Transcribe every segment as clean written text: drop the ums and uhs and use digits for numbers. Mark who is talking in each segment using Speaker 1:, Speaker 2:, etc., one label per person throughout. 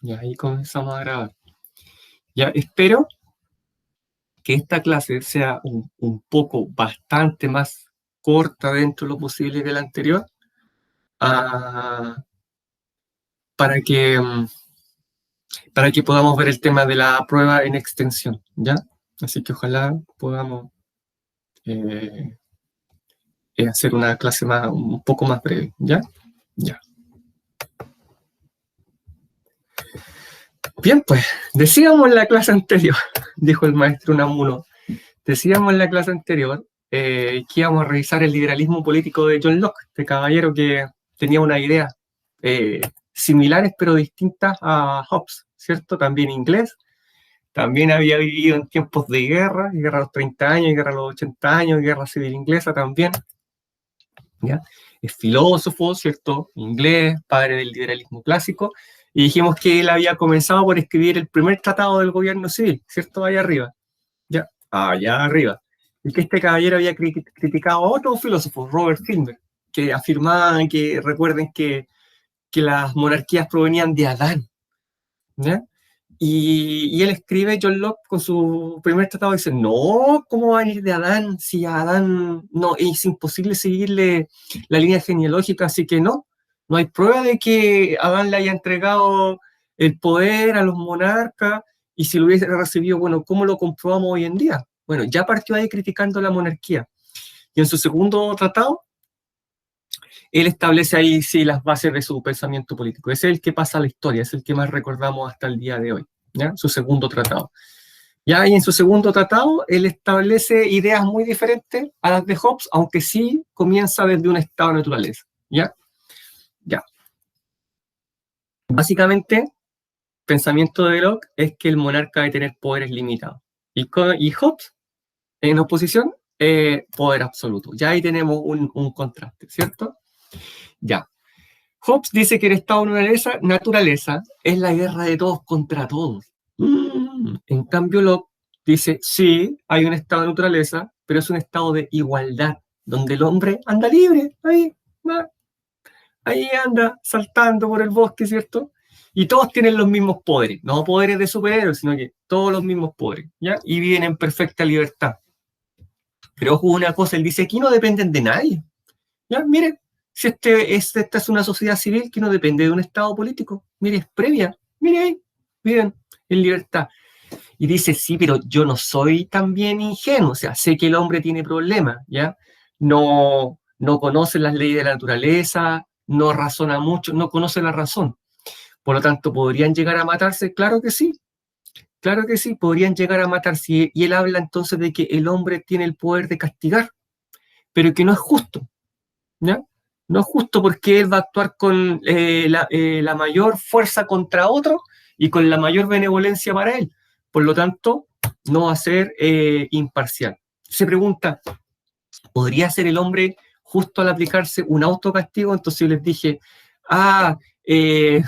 Speaker 1: Y ahí comenzamos a grabar. Ya, espero que esta clase sea un poco bastante más corta dentro de lo posible que la anterior, ah, para que, para que podamos ver el tema de la prueba en extensión, ¿ya? Así que ojalá podamos eh, hacer una clase un poco más breve, ¿ya? Ya. Bien, pues, decíamos en la clase anterior, dijo el maestro Unamuno, decíamos en la clase anterior que íbamos a revisar el liberalismo político de John Locke, este caballero que tenía una idea similares pero distintas a Hobbes, ¿cierto? También inglés, también había vivido en tiempos de guerra a los 30 años, guerra a los 80 años, guerra civil inglesa también, ¿ya? Es filósofo, ¿cierto? Inglés, padre del liberalismo clásico, y dijimos que él había comenzado por escribir el primer tratado del gobierno civil, ¿cierto? Allá arriba, ¿ya? Allá arriba. Y que este caballero había criticado a otro filósofo, Robert Filmer, que afirmaban que, recuerden que las monarquías provenían de Adán, ¿ya? Y él escribe, John Locke, con su primer tratado, dice, no, ¿cómo va a venir de Adán? Si a Adán no, es imposible seguirle la línea genealógica, así que no hay prueba de que Adán le haya entregado el poder a los monarcas, y si lo hubiese recibido, bueno, ¿cómo lo comprobamos hoy en día? Bueno, ya partió ahí criticando la monarquía. Y en su segundo tratado, él establece ahí sí las bases de su pensamiento político. Ese es el que pasa a la historia, es el que más recordamos hasta el día de hoy, ¿ya? Su segundo tratado. Ya, y en su segundo tratado, él establece ideas muy diferentes a las de Hobbes, aunque sí comienza desde un estado de naturaleza, ¿ya? Ya. Básicamente, pensamiento de Locke es que el monarca debe tener poderes limitados. Y Hobbes, en oposición, poder absoluto. Ya ahí tenemos un contraste, ¿cierto? Ya. Hobbes dice que el estado de naturaleza es la guerra de todos contra todos. En cambio, Locke dice, sí, hay un estado de naturaleza, pero es un estado de igualdad, donde el hombre anda libre, ahí anda saltando por el bosque, ¿cierto? Y todos tienen los mismos poderes, no poderes de superhéroes, sino que todos los mismos poderes, ¿ya? Y viven en perfecta libertad. Pero ojo, una cosa, él dice, aquí no dependen de nadie. Ya, mire, si esta es una sociedad civil que no depende de un estado político, mire, es previa, mire ahí, miren, en libertad. Y dice, sí, pero yo no soy también ingenuo, o sea, sé que el hombre tiene problemas, ¿ya? No conoce las leyes de la naturaleza, no razona mucho, no conoce la razón. Por lo tanto, ¿podrían llegar a matarse? Claro que sí, podrían llegar a matarse. Y él habla entonces de que el hombre tiene el poder de castigar, pero que no es justo, ¿ya? No es justo porque él va a actuar con la mayor fuerza contra otro y con la mayor benevolencia para él. Por lo tanto, no va a ser imparcial. Se pregunta, ¿podría ser el hombre justo al aplicarse un autocastigo? Entonces yo les dije, eh,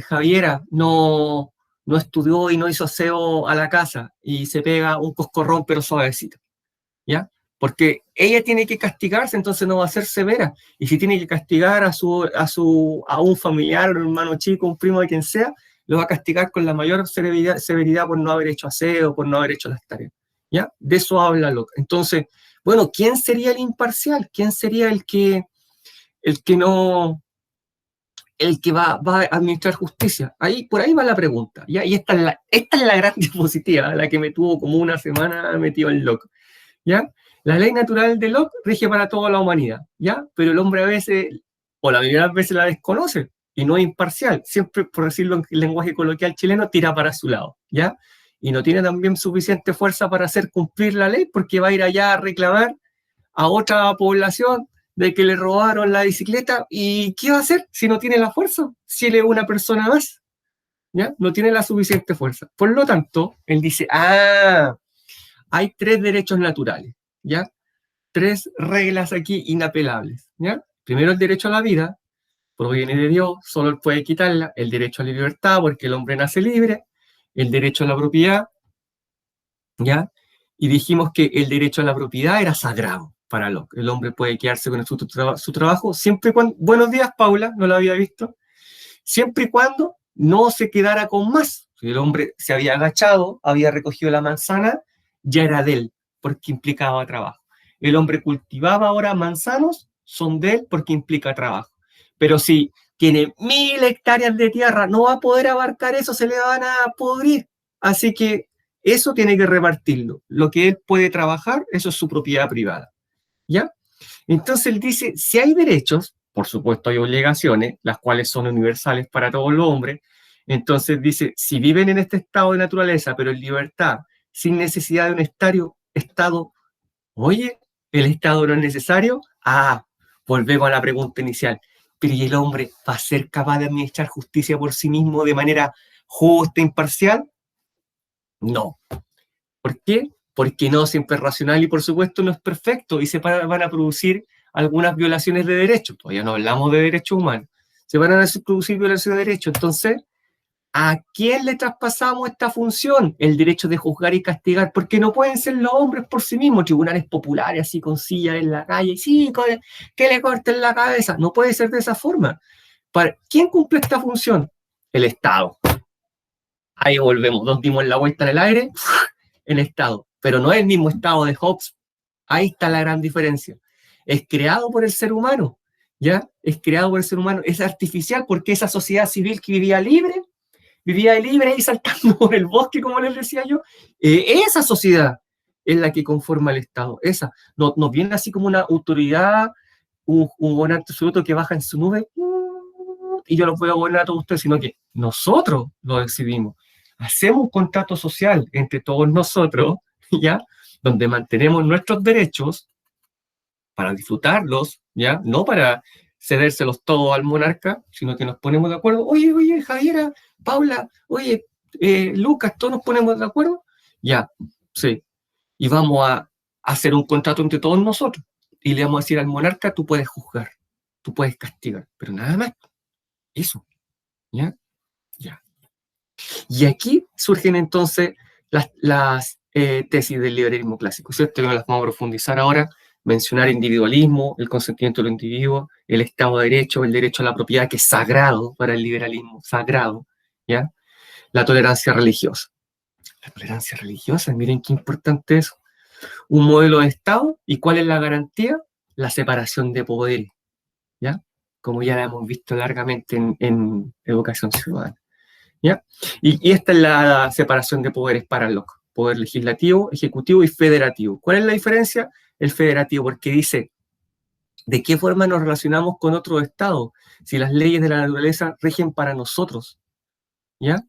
Speaker 1: Javiera no estudió y no hizo aseo a la casa y se pega un coscorrón pero suavecito, ¿ya? Porque ella tiene que castigarse, entonces no va a ser severa. Y si tiene que castigar a un familiar, un hermano chico, un primo de quien sea, lo va a castigar con la mayor severidad por no haber hecho aseo, por no haber hecho las tareas, ¿ya? De eso habla Locke. Entonces, bueno, ¿quién sería el imparcial? ¿Quién sería el que no, el que va a administrar justicia? Por ahí va la pregunta, ¿ya? Y esta es la gran diapositiva, la que me tuvo como una semana metido en Locke, ¿ya? La ley natural de Locke rige para toda la humanidad, ¿ya? Pero el hombre a veces, o la mayoría de las veces la desconoce y no es imparcial. Siempre, por decirlo en lenguaje coloquial chileno, tira para su lado, ¿ya? Y no tiene también suficiente fuerza para hacer cumplir la ley porque va a ir allá a reclamar a otra población de que le robaron la bicicleta. ¿Y qué va a hacer si no tiene la fuerza? Si él es una persona más, ¿ya? No tiene la suficiente fuerza. Por lo tanto, él dice, hay tres derechos naturales, ¿ya? Tres reglas aquí inapelables, ¿ya? Primero, el derecho a la vida, proviene de Dios, solo él puede quitarla. El derecho a la libertad, porque el hombre nace libre. El derecho a la propiedad, ¿ya? Y dijimos que el derecho a la propiedad era sagrado para Locke. El hombre puede quedarse con su trabajo siempre cuando... Buenos días, Paula, no la había visto. siempre y cuando no se quedara con más. Si el hombre se había agachado, había recogido la manzana, ya era de él, porque implicaba trabajo. El hombre cultivaba ahora manzanos, son de él porque implica trabajo. Pero si tiene 1000 hectáreas de tierra, no va a poder abarcar eso, se le van a pudrir. Así que eso tiene que repartirlo. Lo que él puede trabajar, eso es su propiedad privada. ¿Ya? Entonces él dice, si hay derechos, por supuesto hay obligaciones, las cuales son universales para todos los hombres. Entonces dice, si viven en este estado de naturaleza, pero en libertad, sin necesidad de un estado, oye, ¿el estado no es necesario? Ah, volvemos a la pregunta inicial. Pero ¿y el hombre va a ser capaz de administrar justicia por sí mismo de manera justa, imparcial? No. ¿Por qué? Porque no siempre es racional y por supuesto no es perfecto y van a producir algunas violaciones de derechos. Todavía no hablamos de derechos humanos. Se van a producir violaciones de derechos. Entonces, ¿a quién le traspasamos esta función? El derecho de juzgar y castigar, porque no pueden ser los hombres por sí mismos, tribunales populares así con sillas en la calle, sí, que le corten la cabeza. No puede ser de esa forma. ¿Quién cumple esta función? El Estado. Ahí volvemos, nos dimos la vuelta en el aire, el Estado, pero no es el mismo Estado de Hobbes. Ahí está la gran diferencia. Es creado por el ser humano, ¿ya? Es creado por el ser humano, es artificial porque esa sociedad civil que vivía libre y saltando por el bosque, como les decía yo, esa sociedad es la que conforma el Estado. Esa no viene así como una autoridad, un gobernante absoluto que baja en su nube y yo los voy a gobernar a todos ustedes, sino que nosotros lo decidimos. Hacemos un contrato social entre todos nosotros, ¿ya? Donde mantenemos nuestros derechos para disfrutarlos, ¿ya? No para cedérselos todos al monarca, sino que nos ponemos de acuerdo. Oye, Javiera, Paula, oye, Lucas, todos nos ponemos de acuerdo. Ya, sí. Y vamos a hacer un contrato entre todos nosotros. Y le vamos a decir al monarca, tú puedes juzgar, tú puedes castigar, pero nada más. Eso, ¿ya? Ya. Y aquí surgen entonces las tesis del liberalismo clásico, ¿cierto? Que no las vamos a profundizar ahora. Mencionar individualismo, el consentimiento del individuo, el Estado de Derecho, el derecho a la propiedad, que es sagrado para el liberalismo, sagrado, ¿ya? La tolerancia religiosa. La tolerancia religiosa, miren qué importante es. Un modelo de Estado, ¿y cuál es la garantía? La separación de poderes, ¿ya? Como ya la hemos visto largamente en educación ciudadana. ¿Ya? Y esta es la separación de poderes para Locke. Poder legislativo, ejecutivo y federativo. ¿Cuál es la diferencia? El federativo, porque dice, ¿de qué forma nos relacionamos con otro Estado? Si las leyes de la naturaleza rigen para nosotros, ¿ya?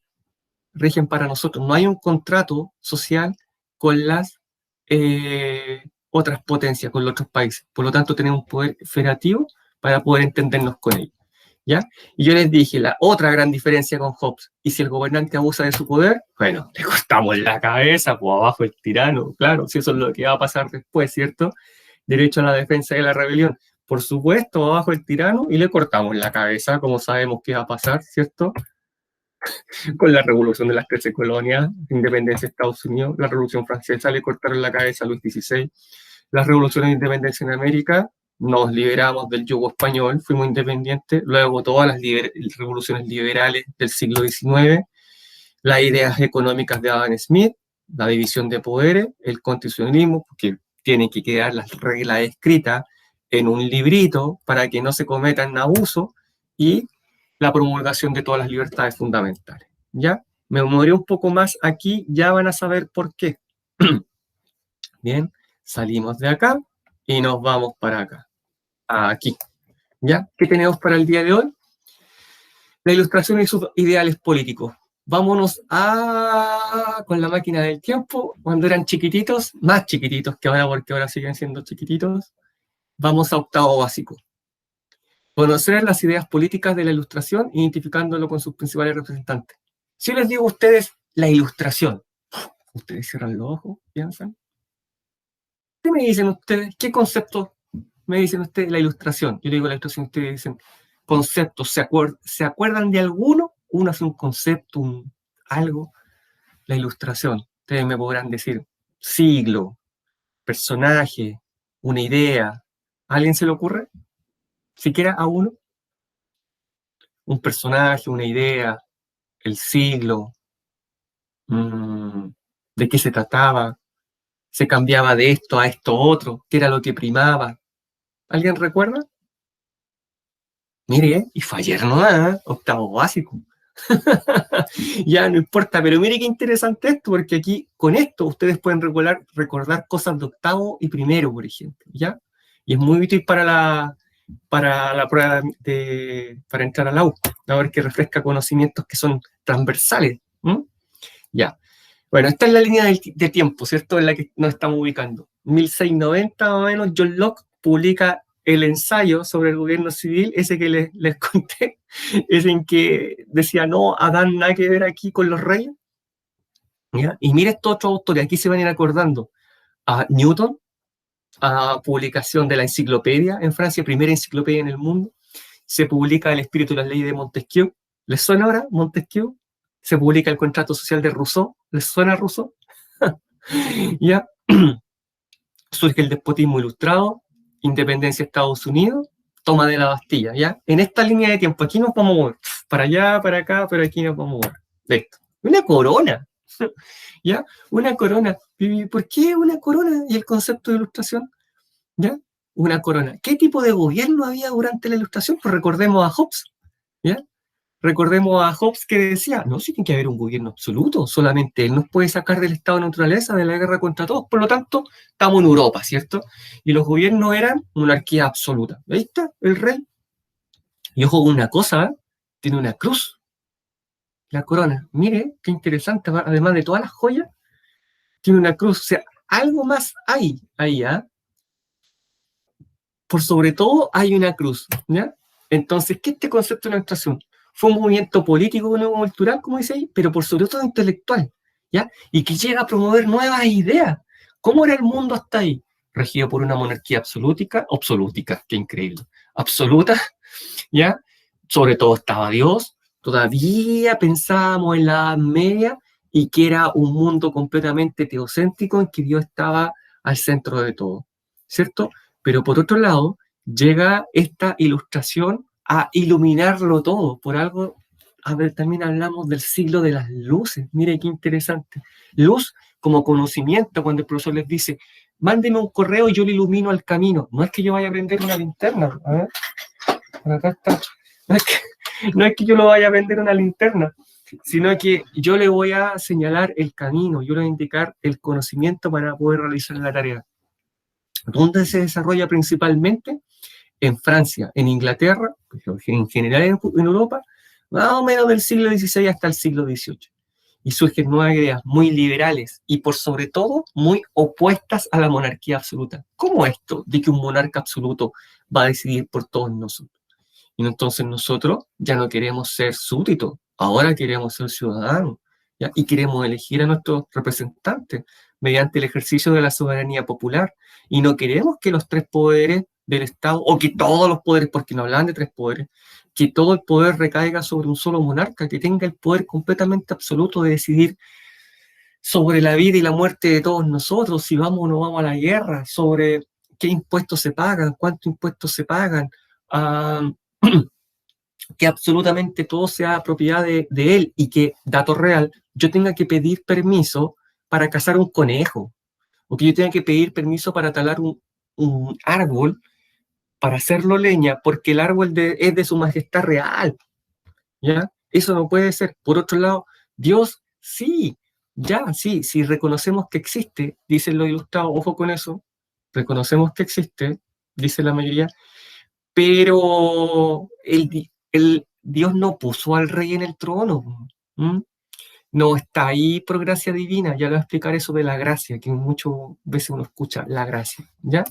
Speaker 1: Rigen para nosotros. No hay un contrato social con las otras potencias, con los otros países. Por lo tanto, tenemos un poder federativo para poder entendernos con ellos. ¿Ya? Y yo les dije, la otra gran diferencia con Hobbes, y si el gobernante abusa de su poder, bueno, le cortamos la cabeza, pues abajo el tirano, claro, si eso es lo que va a pasar después, ¿cierto? Derecho a la defensa de la rebelión, por supuesto, abajo el tirano y le cortamos la cabeza, como sabemos que va a pasar, ¿cierto? Con la revolución de las 13 colonias, independencia de Estados Unidos, la revolución francesa, le cortaron la cabeza a Luis XVI, las revoluciones de independencia en América, nos liberamos del yugo español, fuimos independientes, luego todas las revoluciones liberales del siglo XIX, las ideas económicas de Adam Smith, la división de poderes, el constitucionalismo, porque tienen que quedar las reglas escritas en un librito para que no se cometan abusos, y la promulgación de todas las libertades fundamentales. ¿Ya? Me demoré un poco más aquí, ya van a saber por qué. Bien, salimos de acá y nos vamos para acá, aquí. ¿Ya? ¿Qué tenemos para el día de hoy? La ilustración y sus ideales políticos. Vámonos con la máquina del tiempo, cuando eran chiquititos, más chiquititos que ahora, porque ahora siguen siendo chiquititos. Vamos a octavo básico. Conocer las ideas políticas de la ilustración, identificándolo con sus principales representantes. Si les digo a ustedes la ilustración, ustedes cierran los ojos, piensan. ¿Qué me dicen ustedes? ¿Qué concepto me dicen ustedes la ilustración? Yo digo la ilustración, ustedes dicen conceptos. ¿Se acuerdan de alguno? Uno hace un concepto, algo. La ilustración. Ustedes me podrán decir siglo, personaje, una idea. ¿A alguien se le ocurre? ¿Siquiera a uno? un personaje, una idea, el siglo, de qué se trataba, se cambiaba de esto a esto otro, qué era lo que primaba. ¿Alguien recuerda? Mire, y fue ayer nomás, octavo básico. Ya no importa, pero mire qué interesante esto, porque aquí con esto ustedes pueden recordar cosas de octavo y primero, por ejemplo, ¿ya? Y es muy útil para la prueba para entrar al AU, a ver que refresca conocimientos que son transversales. Ya. Bueno, esta es la línea de tiempo, ¿cierto? En la que nos estamos ubicando. 1690 más o menos, John Locke publica el ensayo sobre el gobierno civil, ese que les conté, ese en que decía, no, Adán nada que ver aquí con los reyes. ¿Ya? Y mira estos otros autores, aquí se van a ir acordando. A Newton, a publicación de la enciclopedia en Francia, primera enciclopedia en el mundo, se publica El espíritu y las leyes de Montesquieu. ¿Les suena ahora Montesquieu? Se publica el contrato social de Rousseau. ¿Les suena Rousseau? ¿Ya? Surge el despotismo ilustrado, independencia de Estados Unidos, toma de la Bastilla, ¿ya? En esta línea de tiempo, aquí nos vamos a mover, para allá, para acá, pero aquí nos vamos a mover. Listo. Una corona, ¿ya? Una corona. ¿Por qué una corona y el concepto de ilustración? ¿Ya? Una corona. ¿Qué tipo de gobierno había durante la ilustración? Pues recordemos a Hobbes, ¿ya? Recordemos a Hobbes que decía, no, sí tiene que haber un gobierno absoluto, solamente él nos puede sacar del estado de naturaleza, de la guerra contra todos, por lo tanto, estamos en Europa, ¿cierto? Y los gobiernos eran monarquía absoluta. Ahí está, el rey. Y ojo, una cosa, ¿eh? Tiene una cruz, la corona. Mire, qué interesante, además de todas las joyas, tiene una cruz. O sea, algo más hay ahí, ¿ah? Por sobre todo hay una cruz, ¿ya? Entonces, ¿qué es este concepto de ilustración? Fue un movimiento político, no cultural, como dice ahí, pero por sobre todo intelectual, ¿ya? Y que llega a promover nuevas ideas. ¿Cómo era el mundo hasta ahí? Regido por una monarquía absolútica, qué increíble, absoluta, ¿ya? Sobre todo estaba Dios, todavía pensábamos en la Edad Media y que era un mundo completamente teocéntrico en que Dios estaba al centro de todo, ¿cierto? Pero por otro lado, llega esta ilustración a iluminarlo todo. Por algo, a ver, también hablamos del siglo de las luces. Mire qué interesante. Luz como conocimiento, cuando el profesor les dice, mándeme un correo y yo le ilumino al camino. No es que yo vaya a prender una linterna. A ver, por acá está. No es que yo lo vaya a prender una linterna, sino que yo le voy a señalar el camino, yo le voy a indicar el conocimiento para poder realizar la tarea. ¿Dónde se desarrolla principalmente? En Francia, en Inglaterra, en general en Europa, más o menos del siglo XVI hasta el siglo XVIII. Y surgen nuevas ideas muy liberales y por sobre todo muy opuestas a la monarquía absoluta. ¿Cómo esto de que un monarca absoluto va a decidir por todos nosotros? Y entonces nosotros ya no queremos ser súbditos, ahora queremos ser ciudadanos, ¿ya? Y queremos elegir a nuestros representantes mediante el ejercicio de la soberanía popular. Y no queremos que los tres poderes del Estado, o que todos los poderes, porque no hablan de tres poderes, que todo el poder recaiga sobre un solo monarca, que tenga el poder completamente absoluto de decidir sobre la vida y la muerte de todos nosotros, si vamos o no vamos a la guerra, sobre qué impuestos se pagan, cuántos impuestos se pagan, que absolutamente todo sea propiedad de él y que, dato real, yo tenga que pedir permiso para cazar un conejo, o que yo tenga que pedir permiso para talar un árbol, para hacerlo leña, porque el árbol es de su majestad real, ¿ya? Eso no puede ser. Por otro lado, Dios, sí, ya, sí, si reconocemos que existe, dicen los ilustrados, ojo con eso, reconocemos que existe, dice la mayoría, pero el Dios no puso al rey en el trono. ¿Mm? No está ahí por gracia divina. Ya le voy a explicar eso de la gracia, que muchas veces uno escucha la gracia, ¿ya?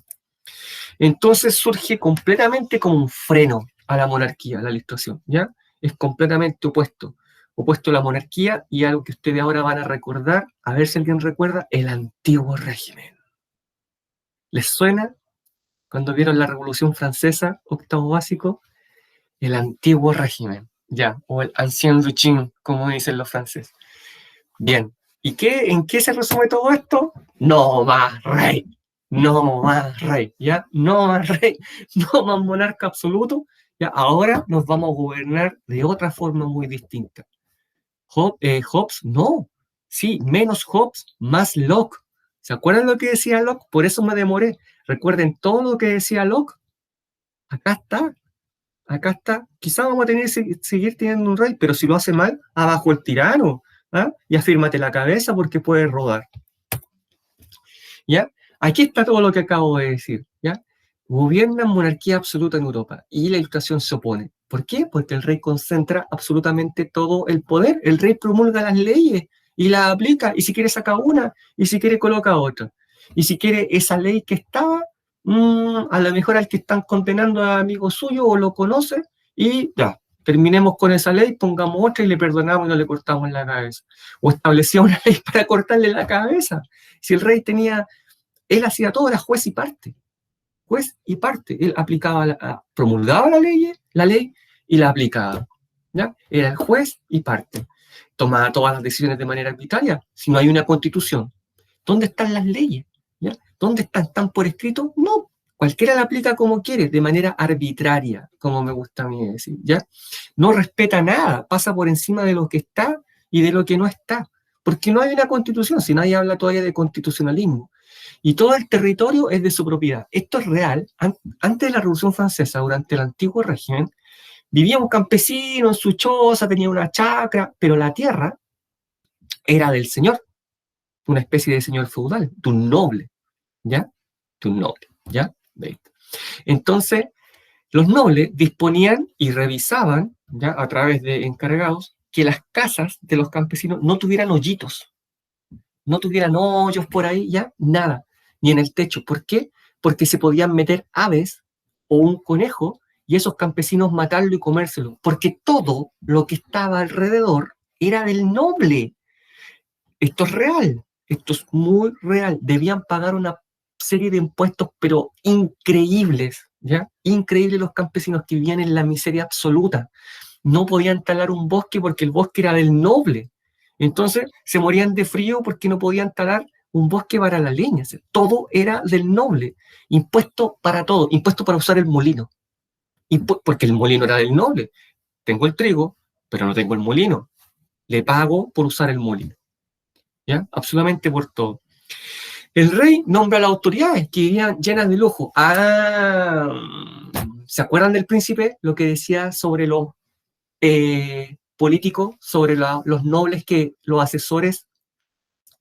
Speaker 1: Entonces surge completamente como un freno a la monarquía, a la ilustración, ¿ya? Es completamente opuesto. Opuesto a la monarquía y algo que ustedes ahora van a recordar, a ver si alguien recuerda, el antiguo régimen. ¿Les suena? Cuando vieron la Revolución Francesa, octavo básico, el antiguo régimen, ya, o el ancien régime, como dicen los franceses. Bien, ¿y en qué se resume todo esto? No más rey, no más rey, ¿ya? No más rey, no más monarca absoluto, ¿ya? Ahora nos vamos a gobernar de otra forma muy distinta. Hobbes, no. Sí, menos Hobbes, más Locke. ¿Se acuerdan lo que decía Locke? Por eso me demoré. Recuerden todo lo que decía Locke. Acá está, acá está. Quizá vamos a tener que seguir teniendo un rey, pero si lo hace mal, abajo el tirano. ¿Ah? Y afírmate la cabeza porque puede rodar. ¿Ya? Aquí está todo lo que acabo de decir. ¿Ya? Gobierna monarquía absoluta en Europa y la Ilustración se opone. ¿Por qué? Porque el rey concentra absolutamente todo el poder. El rey promulga las leyes y las aplica, y si quiere saca una, y si quiere coloca otra. Y si quiere esa ley que estaba, a lo mejor al que están condenando a amigo suyo o lo conoce, y ya, terminemos con esa ley, pongamos otra y le perdonamos y no le cortamos la cabeza. O establecía una ley para cortarle la cabeza. Si el rey tenía, él hacía todo, era juez y parte. Juez y parte. Él aplicaba, promulgaba la ley y la aplicaba. ¿Ya? Era el juez y parte. Tomaba todas las decisiones de manera arbitraria. Si no hay una constitución, ¿dónde están las leyes? ¿Ya? ¿Dónde están? ¿Están por escrito? No. Cualquiera la aplica como quiere, de manera arbitraria, como me gusta a mí decir. ¿Ya? No respeta nada, pasa por encima de lo que está y de lo que no está. Porque no hay una constitución, si nadie habla todavía de constitucionalismo. Y todo el territorio es de su propiedad. Esto es real. Antes de la Revolución Francesa, durante el antiguo régimen, vivía un campesino en su choza, tenía una chacra, pero la tierra era del señor, una especie de señor feudal, de un noble, ¿ya? De un noble, ¿ya? Entonces, los nobles disponían y revisaban, ¿ya? A través de encargados, que las casas de los campesinos no tuvieran hoyitos, no tuvieran hoyos por ahí, ya, nada, ni en el techo. ¿Por qué? Porque se podían meter aves o un conejo y esos campesinos matarlo y comérselo, porque todo lo que estaba alrededor era del noble. Esto es real, esto es muy real. Debían pagar una serie de impuestos, pero increíbles, ¿ya? Increíbles los campesinos que vivían en la miseria absoluta. No podían talar un bosque porque el bosque era del noble. Entonces se morían de frío porque no podían talar un bosque para la leña. O sea, todo era del noble. Impuesto para todo. Impuesto para usar el molino. Porque el molino era del noble. Tengo el trigo, pero no tengo el molino. Le pago por usar el molino. ¿Ya? Absolutamente por todo. El rey nombra a las autoridades que vivían llenas de lujo. ¿Se acuerdan del príncipe? Lo que decía sobre los políticos, sobre los nobles, que los asesores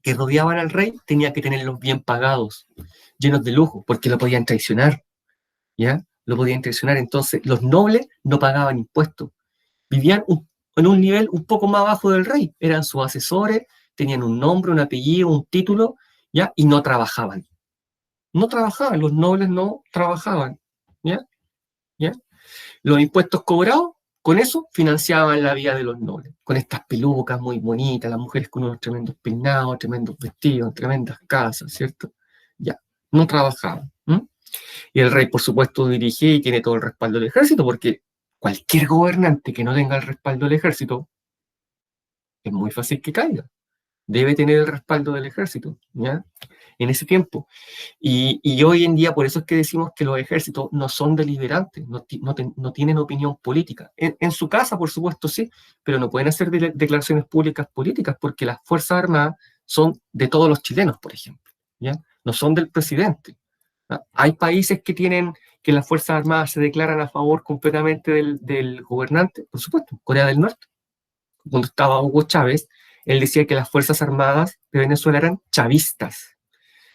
Speaker 1: que rodeaban al rey tenía que tenerlos bien pagados, llenos de lujo, porque lo podían traicionar, ¿ya? Lo podían traicionar. Entonces, los nobles no pagaban impuestos, vivían en un nivel un poco más bajo del rey, eran sus asesores, tenían un nombre, un apellido, un título, ¿ya? Y no trabajaban. No trabajaban, los nobles no trabajaban, ¿ya? ¿Ya? Los impuestos cobrados, con eso financiaban la vida de los nobles, con estas pelucas muy bonitas, las mujeres con unos tremendos peinados, tremendos vestidos, tremendas casas, ¿cierto? Ya, no trabajaban. Y el rey, por supuesto, dirige y tiene todo el respaldo del ejército, porque cualquier gobernante que no tenga el respaldo del ejército es muy fácil que caiga. Debe tener el respaldo del ejército, ¿ya? En ese tiempo. Y hoy en día, por eso es que decimos que los ejércitos no son deliberantes, no tienen opinión política. En su casa, por supuesto, sí, pero no pueden hacer declaraciones públicas políticas porque las Fuerzas Armadas son de todos los chilenos, por ejemplo, ¿ya? No son del presidente. Hay países que las Fuerzas Armadas se declaran a favor completamente del gobernante, por supuesto, Corea del Norte. Cuando estaba Hugo Chávez, él decía que las Fuerzas Armadas de Venezuela eran chavistas.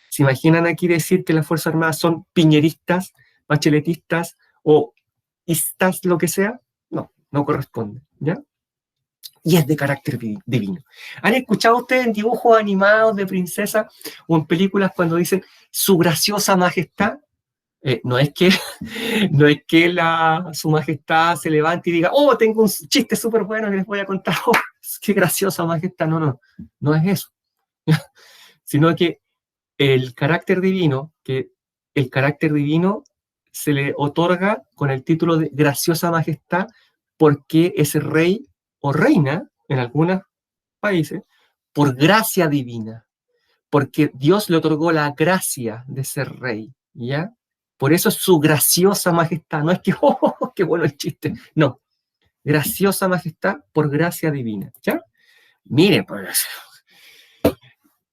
Speaker 1: ¿Se imaginan aquí decir que las Fuerzas Armadas son piñeristas, bacheletistas o istas, lo que sea? No, no corresponde, ¿ya? Y es de carácter divino. ¿Han escuchado ustedes en dibujos animados de princesa o en películas cuando dicen su graciosa majestad? No es que, no es que su majestad se levante y diga, oh, tengo un chiste súper bueno que les voy a contar, oh, qué graciosa majestad. No, no, no es eso. Sino que el carácter divino se le otorga con el título de graciosa majestad porque es rey o reina en algunos países por gracia divina, porque Dios le otorgó la gracia de ser rey, ¿ya? Por eso es su graciosa majestad. No es que, oh, qué bueno el chiste. No, graciosa majestad por gracia divina. ¿Ya? Miren, pues,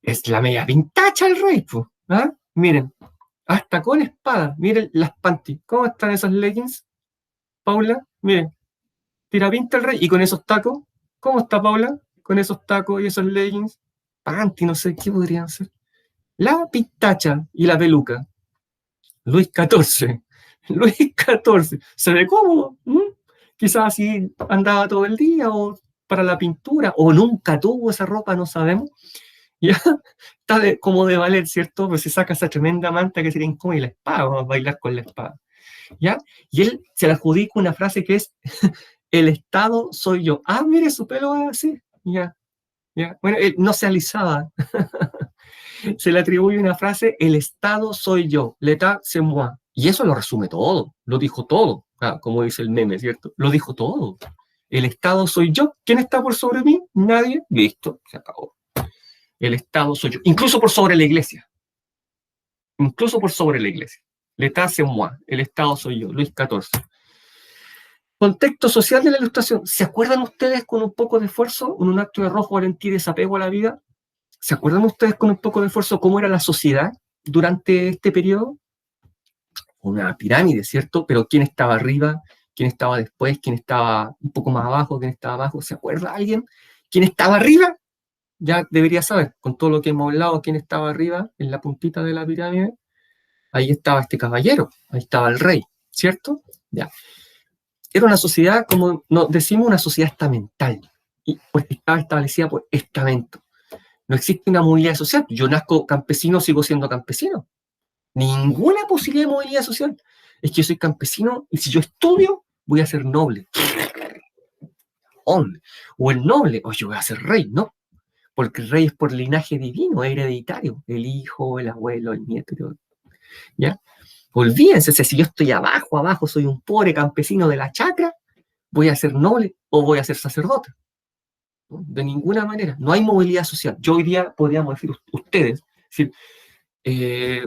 Speaker 1: es la media pintacha el rey. Pues, ¿ah? Miren, hasta con espada. Miren las panties. ¿Cómo están esos leggings, Paula? Miren, tira pinta el rey. Y con esos tacos, ¿cómo está Paula? Con esos tacos y esos leggings. Panty, no sé qué podrían ser. La pintacha y la peluca. Luis XIV. Luis XIV. ¿Se ve cómodo? Quizás así andaba todo el día o para la pintura, o nunca tuvo esa ropa, no sabemos. Ya está como de valer, ¿cierto? Pues se saca esa tremenda manta que sería incómoda y la espada, vamos a bailar con la espada. ¿Ya? Y él se le adjudica una frase que es, el Estado soy yo. Ah, mire, su pelo así. Ya, ya. Bueno, él no se alisaba. Se le atribuye una frase, el Estado soy yo, l'état c'est moi. Y eso lo resume todo, lo dijo todo, como dice el meme, ¿cierto? Lo dijo todo. El Estado soy yo. ¿Quién está por sobre mí? Nadie. Listo, se acabó. El Estado soy yo. Incluso por sobre la iglesia. Incluso por sobre la iglesia. L'état c'est moi. El Estado soy yo. Luis XIV. Contexto social de la Ilustración. ¿Se acuerdan ustedes con un poco de esfuerzo, en un acto de arrojo, valentía y desapego a la vida? ¿Se acuerdan ustedes con un poco de esfuerzo cómo era la sociedad durante este periodo? Una pirámide, ¿cierto? Pero ¿quién estaba arriba? ¿Quién estaba después? ¿Quién estaba un poco más abajo? ¿Quién estaba abajo? ¿Se acuerda alguien? ¿Quién estaba arriba? Ya debería saber, con todo lo que hemos hablado, quién estaba arriba, en la puntita de la pirámide. Ahí estaba este caballero, ahí estaba el rey, ¿cierto? Ya. Era una sociedad, como nos decimos, una sociedad estamental, y porque estaba establecida por estamento. No existe una movilidad social. Yo nazco campesino, sigo siendo campesino. Ninguna posibilidad de movilidad social. Es que yo soy campesino y si yo estudio, voy a ser noble. ¿Dónde? O el noble, o yo voy a ser rey, ¿no? Porque el rey es por linaje divino, es hereditario. El hijo, el abuelo, el nieto. ¿Ya? Olvídense, si yo estoy abajo, abajo, soy un pobre campesino de la chacra, voy a ser noble o voy a ser sacerdote. ¿No? De ninguna manera. No hay movilidad social. Yo hoy día podríamos decir, ustedes, decir,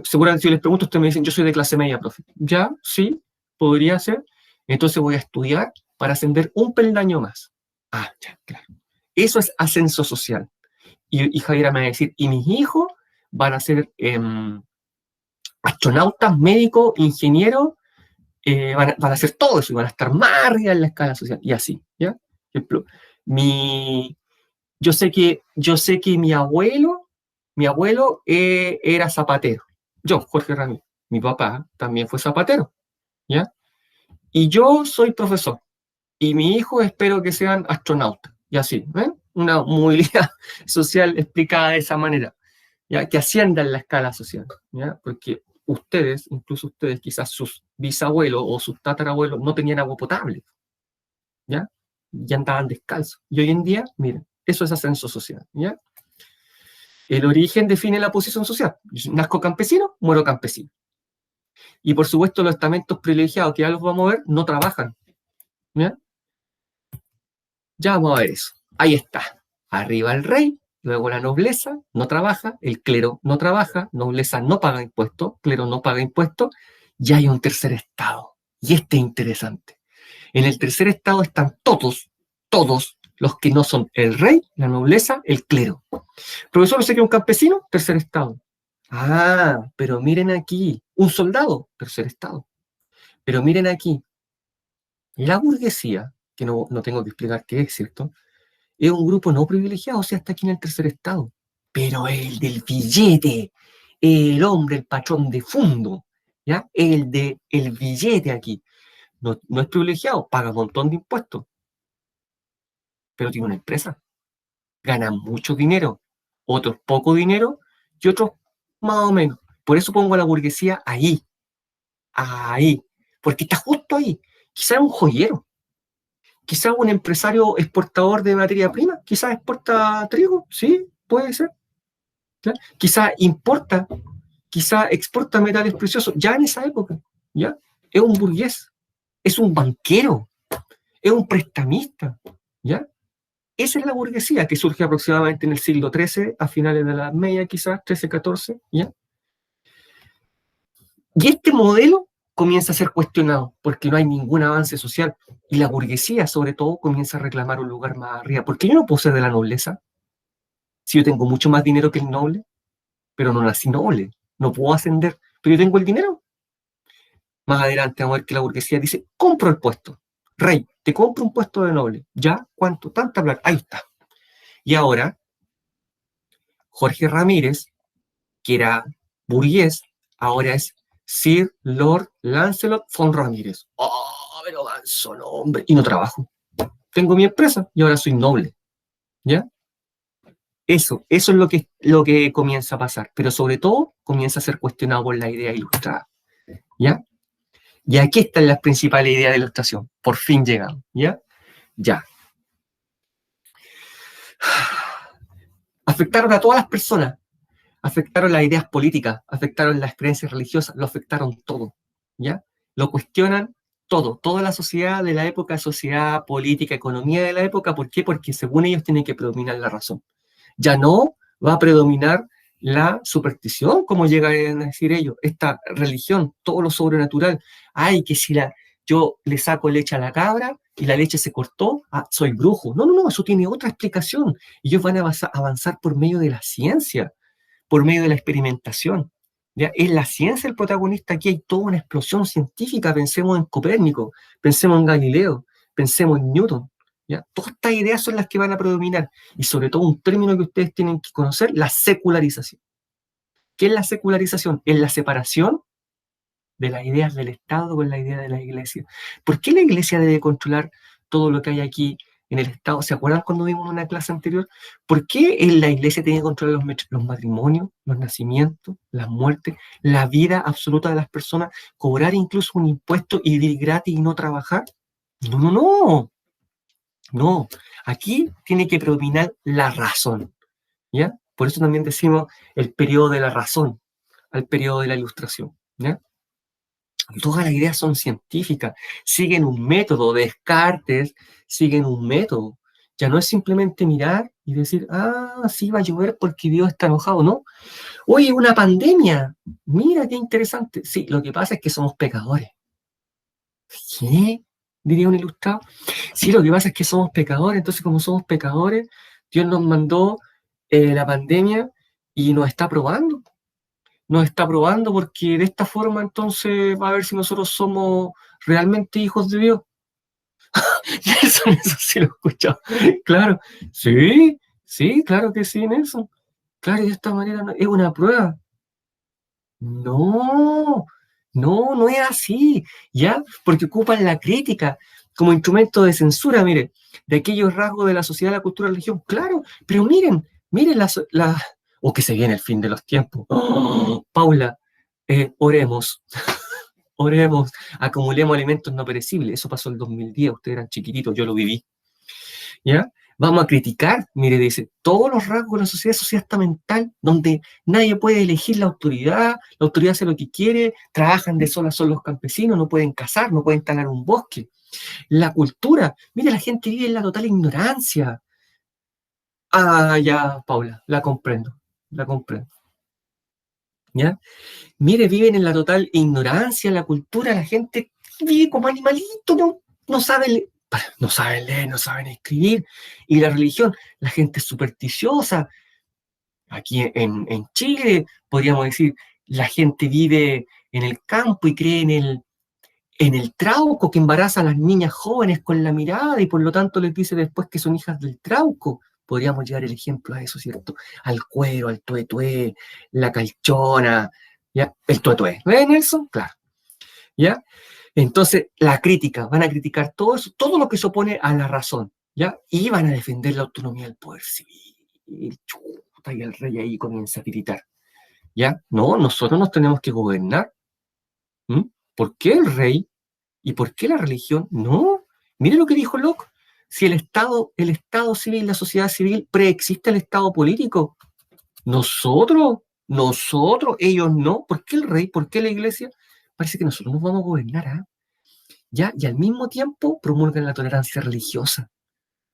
Speaker 1: seguramente si les pregunto, ustedes me dicen, yo soy de clase media, profe. Ya, sí, podría ser. Entonces voy a estudiar para ascender un peldaño más. Ah, ya, claro. Eso es ascenso social. Y Javiera me va a decir, y mis hijos van a ser astronautas, médicos, ingenieros, van a hacer todo eso, y van a estar más arriba en la escala social. Y así, ¿ya? Por ejemplo, yo sé que mi abuelo era zapatero. Yo, Jorge Ramírez, mi papá también fue zapatero, ¿ya? Y yo soy profesor. Y mi hijo espero que sean astronautas. Y así, ¿ven? Una movilidad social explicada de esa manera, ¿ya? Que ascienda en la escala social, ¿ya? Porque ustedes, incluso ustedes, quizás sus bisabuelos o sus tatarabuelos no tenían agua potable, ¿ya? Y andaban descalzos. Y hoy en día, miren, eso es ascenso social, ¿ya? El origen define la posición social. Nazco campesino, muero campesino. Y por supuesto los estamentos privilegiados, que ya los vamos a ver, no trabajan, ¿ya? Ya vamos a ver eso. Ahí está. Arriba el rey, luego la nobleza no trabaja, el clero no trabaja, nobleza no paga impuestos, clero no paga impuestos, y hay un tercer estado. Y este es interesante. En el tercer estado están todos los que no son el rey, la nobleza, el clero. Profesor, sé que un campesino, tercer estado. Ah, pero miren aquí, un soldado, tercer estado. Pero miren aquí, la burguesía, que no tengo que explicar qué es, ¿cierto? Es un grupo no privilegiado, o sea, está aquí en el tercer estado. Pero el del billete, el hombre, el patrón de fondo, ¿ya? El billete aquí, no es privilegiado, paga un montón de impuestos, pero tiene una empresa, gana mucho dinero, otros poco dinero y otros más o menos. Por eso pongo a la burguesía ahí, porque está justo ahí. Quizás es un joyero, quizás un empresario exportador de materia prima, quizás exporta trigo, sí, puede ser. ¿Ya? Quizás exporta metales preciosos, ya en esa época, ¿ya? Es un burgués, es un banquero, es un prestamista, ¿ya? Esa es la burguesía que surge aproximadamente en el siglo XIII, a finales de la Edad Media, quizás, XIII, XIV, ¿ya? Y este modelo comienza a ser cuestionado porque no hay ningún avance social y la burguesía, sobre todo, comienza a reclamar un lugar más arriba. ¿Por qué yo no puedo ser de la nobleza? Si yo tengo mucho más dinero que el noble, pero no nací noble, no puedo ascender, pero yo tengo el dinero. Más adelante vamos a ver que la burguesía dice, compro el puesto. Rey, te compro un puesto de noble. ¿Ya? ¿Cuánto? Tanta plata. Ahí está. Y ahora, Jorge Ramírez, que era burgués, ahora es Sir Lord Lancelot von Ramírez. Oh, pero ganso nombre. Y no trabajo. Tengo mi empresa y ahora soy noble. ¿Ya? Eso es lo que comienza a pasar. Pero sobre todo, comienza a ser cuestionado por la idea ilustrada. ¿Ya? Y aquí están las principales ideas de ilustración. Por fin llegan. ¿Ya? Ya. Afectaron a todas las personas, afectaron las ideas políticas, afectaron las creencias religiosas, lo afectaron todo, ¿ya? Lo cuestionan todo, toda la sociedad de la época, sociedad, política, economía de la época. ¿Por qué? Porque según ellos tiene que predominar la razón. Ya no va a predominar la superstición, como llegan a decir ellos, esta religión, todo lo sobrenatural. Ay, que si yo le saco leche a la cabra y la leche se cortó, soy brujo. No, no, no, eso tiene otra explicación. Ellos van a avanzar por medio de la ciencia, por medio de la experimentación. ¿Ya? Es la ciencia el protagonista. Aquí hay toda una explosión científica. Pensemos en Copérnico, pensemos en Galileo, pensemos en Newton. ¿Ya? Todas estas ideas son las que van a predominar. Y sobre todo un término que ustedes tienen que conocer, la secularización. ¿Qué es la secularización? Es la separación de las ideas del Estado con la idea de la Iglesia. ¿Por qué la Iglesia debe controlar todo lo que hay aquí en el Estado? ¿Se acuerdan cuando vimos en una clase anterior? ¿Por qué la Iglesia tiene que controlar los matrimonios, los nacimientos, las muertes, la vida absoluta de las personas, cobrar incluso un impuesto y vivir gratis y no trabajar? No, no, no. No, aquí tiene que predominar la razón, ¿ya? Por eso también decimos el periodo de la razón, al periodo de la ilustración, ¿ya? Todas las ideas son científicas, siguen un método, Descartes siguen un método. Ya no es simplemente mirar y decir, sí va a llover porque Dios está enojado, ¿no? Oye, una pandemia, mira qué interesante. Sí, lo que pasa es que somos pecadores. ¿Qué? Diría un ilustrado. Sí, lo que pasa es que somos pecadores, entonces como somos pecadores, Dios nos mandó la pandemia y nos está probando. Nos está probando porque de esta forma entonces va a ver si nosotros somos realmente hijos de Dios. Eso sí lo he escuchado. Claro, sí, sí, claro que sí, Nelson. Claro, de esta manera es una prueba. No, no, no es así, ¿ya? Porque ocupan la crítica como instrumento de censura, mire, de aquellos rasgos de la sociedad, la cultura, la religión, claro, pero miren o que se viene el fin de los tiempos. ¡Oh! Paula, oremos, oremos, acumulemos alimentos no perecibles, eso pasó el 2010, ustedes eran chiquititos, yo lo viví, ¿ya? Vamos a criticar, mire, dice, todos los rasgos de la sociedad estamental, donde nadie puede elegir la autoridad hace lo que quiere, trabajan de sol a sol los campesinos, no pueden cazar, no pueden talar un bosque. La cultura, mire, la gente vive en la total ignorancia. Ya, Paula, la comprendo, la comprendo. ¿Ya? Mire, viven en la total ignorancia, la cultura, la gente vive como animalito, no sabe leer, no saben leer, no saben escribir. Y la religión, la gente es supersticiosa. Aquí en Chile, podríamos decir, la gente vive en el campo y cree en el trauco que embaraza a las niñas jóvenes con la mirada y por lo tanto les dice después que son hijas del trauco. Podríamos llevar el ejemplo a eso, ¿cierto? Al cuero, al tuetué, la calchona, ¿ya? El tuetué. ¿Ves, Nelson? Claro. ¿Ya? Entonces, la crítica, van a criticar todo eso, todo lo que se opone a la razón, ¿ya? Y van a defender la autonomía del poder civil. Chuta, y el rey ahí comienza a tiritar, ¿ya? No, nosotros nos tenemos que gobernar. ¿Mm? ¿Por qué el rey? ¿Y por qué la religión? No, mire lo que dijo Locke. Si el Estado civil, la sociedad civil preexiste al Estado político, nosotros, ellos no. ¿Por qué el rey? ¿Por qué la iglesia? Parece que nosotros nos vamos a gobernar, ¿ah? ¿Ya? Y al mismo tiempo promulgan la tolerancia religiosa,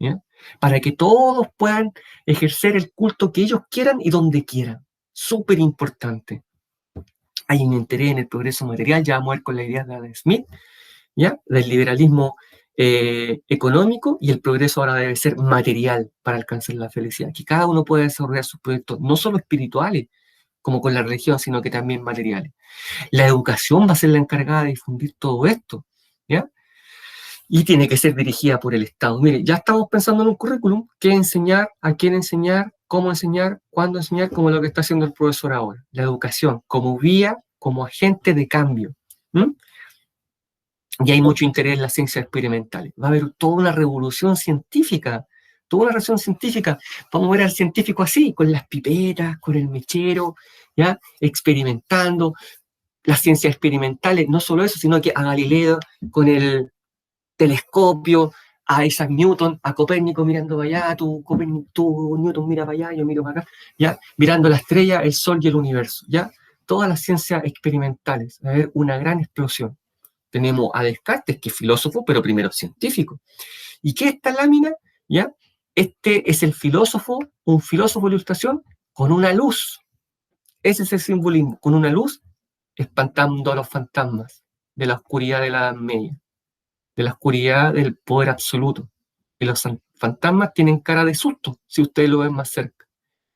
Speaker 1: ¿ya? Para que todos puedan ejercer el culto que ellos quieran y donde quieran. Súper importante. hay un interés en el progreso material, ya vamos a ver con la idea de Adam Smith, ¿ya? Del liberalismo económico, y el progreso ahora debe ser material para alcanzar la felicidad, que cada uno pueda desarrollar sus proyectos, no solo espirituales, como con la religión, sino que también materiales. La educación va a ser la encargada de difundir todo esto, ¿ya? Y tiene que ser dirigida por el Estado. Mire, ya estamos pensando en un currículum, qué enseñar, a quién enseñar, cómo enseñar, cuándo enseñar, como lo que está haciendo el profesor ahora. La educación como vía, como agente de cambio. ¿Mm? Y hay mucho interés en las ciencias experimentales. Va a haber toda una revolución científica, toda una revolución científica. Vamos a ver al científico así, con las pipetas, con el mechero, ¿ya? Experimentando. Las ciencias experimentales, no solo eso, sino que a Galileo con el telescopio, a Isaac Newton, a Copérnico mirando para allá, tú Newton mira para allá, yo miro para acá, ¿ya? Mirando la estrella, el sol y el universo, ¿ya? Todas las ciencias experimentales, va a haber una gran explosión. Tenemos a Descartes, que es filósofo, pero primero científico. ¿Y qué es esta lámina? ¿Ya? Este es el filósofo, un filósofo de ilustración con una luz. Ese es el simbolismo, con una luz espantando a los fantasmas de la oscuridad de la Edad Media, de la oscuridad del poder absoluto. Y los fantasmas tienen cara de susto si ustedes lo ven más cerca.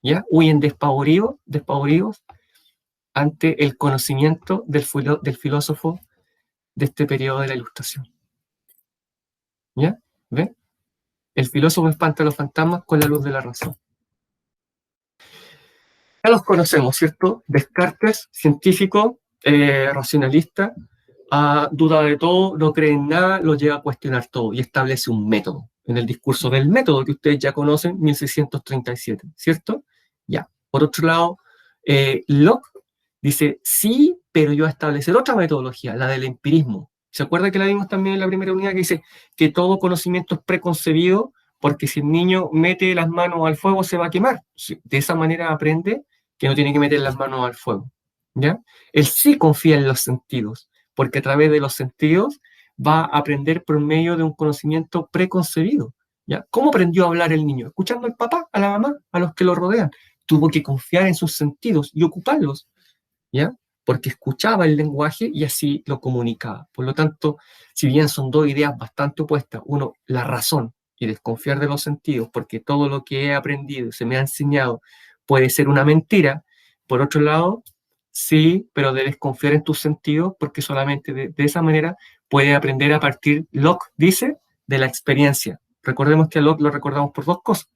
Speaker 1: ¿Ya? Huyen despavoridos ante el conocimiento del filósofo de este periodo de la Ilustración. ¿Ya? ¿Ven? El filósofo espanta a los fantasmas con la luz de la razón. Ya los conocemos, ¿cierto? Descartes, científico, racionalista, duda de todo, no cree en nada, lo lleva a cuestionar todo y establece un método. En el discurso del método que ustedes ya conocen, 1637, ¿cierto? Ya. Por otro lado, Locke dice, sí, pero yo voy a establecer otra metodología, la del empirismo. ¿Se acuerda que la vimos también en la primera unidad, que dice que todo conocimiento es preconcebido, porque si el niño mete las manos al fuego se va a quemar? De esa manera aprende que no tiene que meter las manos al fuego, ¿ya? Él sí confía en los sentidos, porque a través de los sentidos va a aprender por medio de un conocimiento preconcebido, ¿ya? ¿Cómo aprendió a hablar el niño? Escuchando al papá, a la mamá, a los que lo rodean. Tuvo que confiar en sus sentidos y ocuparlos, ¿ya? Porque escuchaba el lenguaje y así lo comunicaba. Por lo tanto, si bien son dos ideas bastante opuestas, uno, la razón y desconfiar de los sentidos, porque todo lo que he aprendido y se me ha enseñado puede ser una mentira. Por otro lado, sí, pero debes confiar en tus sentidos, porque solamente de esa manera puedes aprender a partir, Locke dice, de la experiencia. Recordemos que a Locke lo recordamos por dos cosas.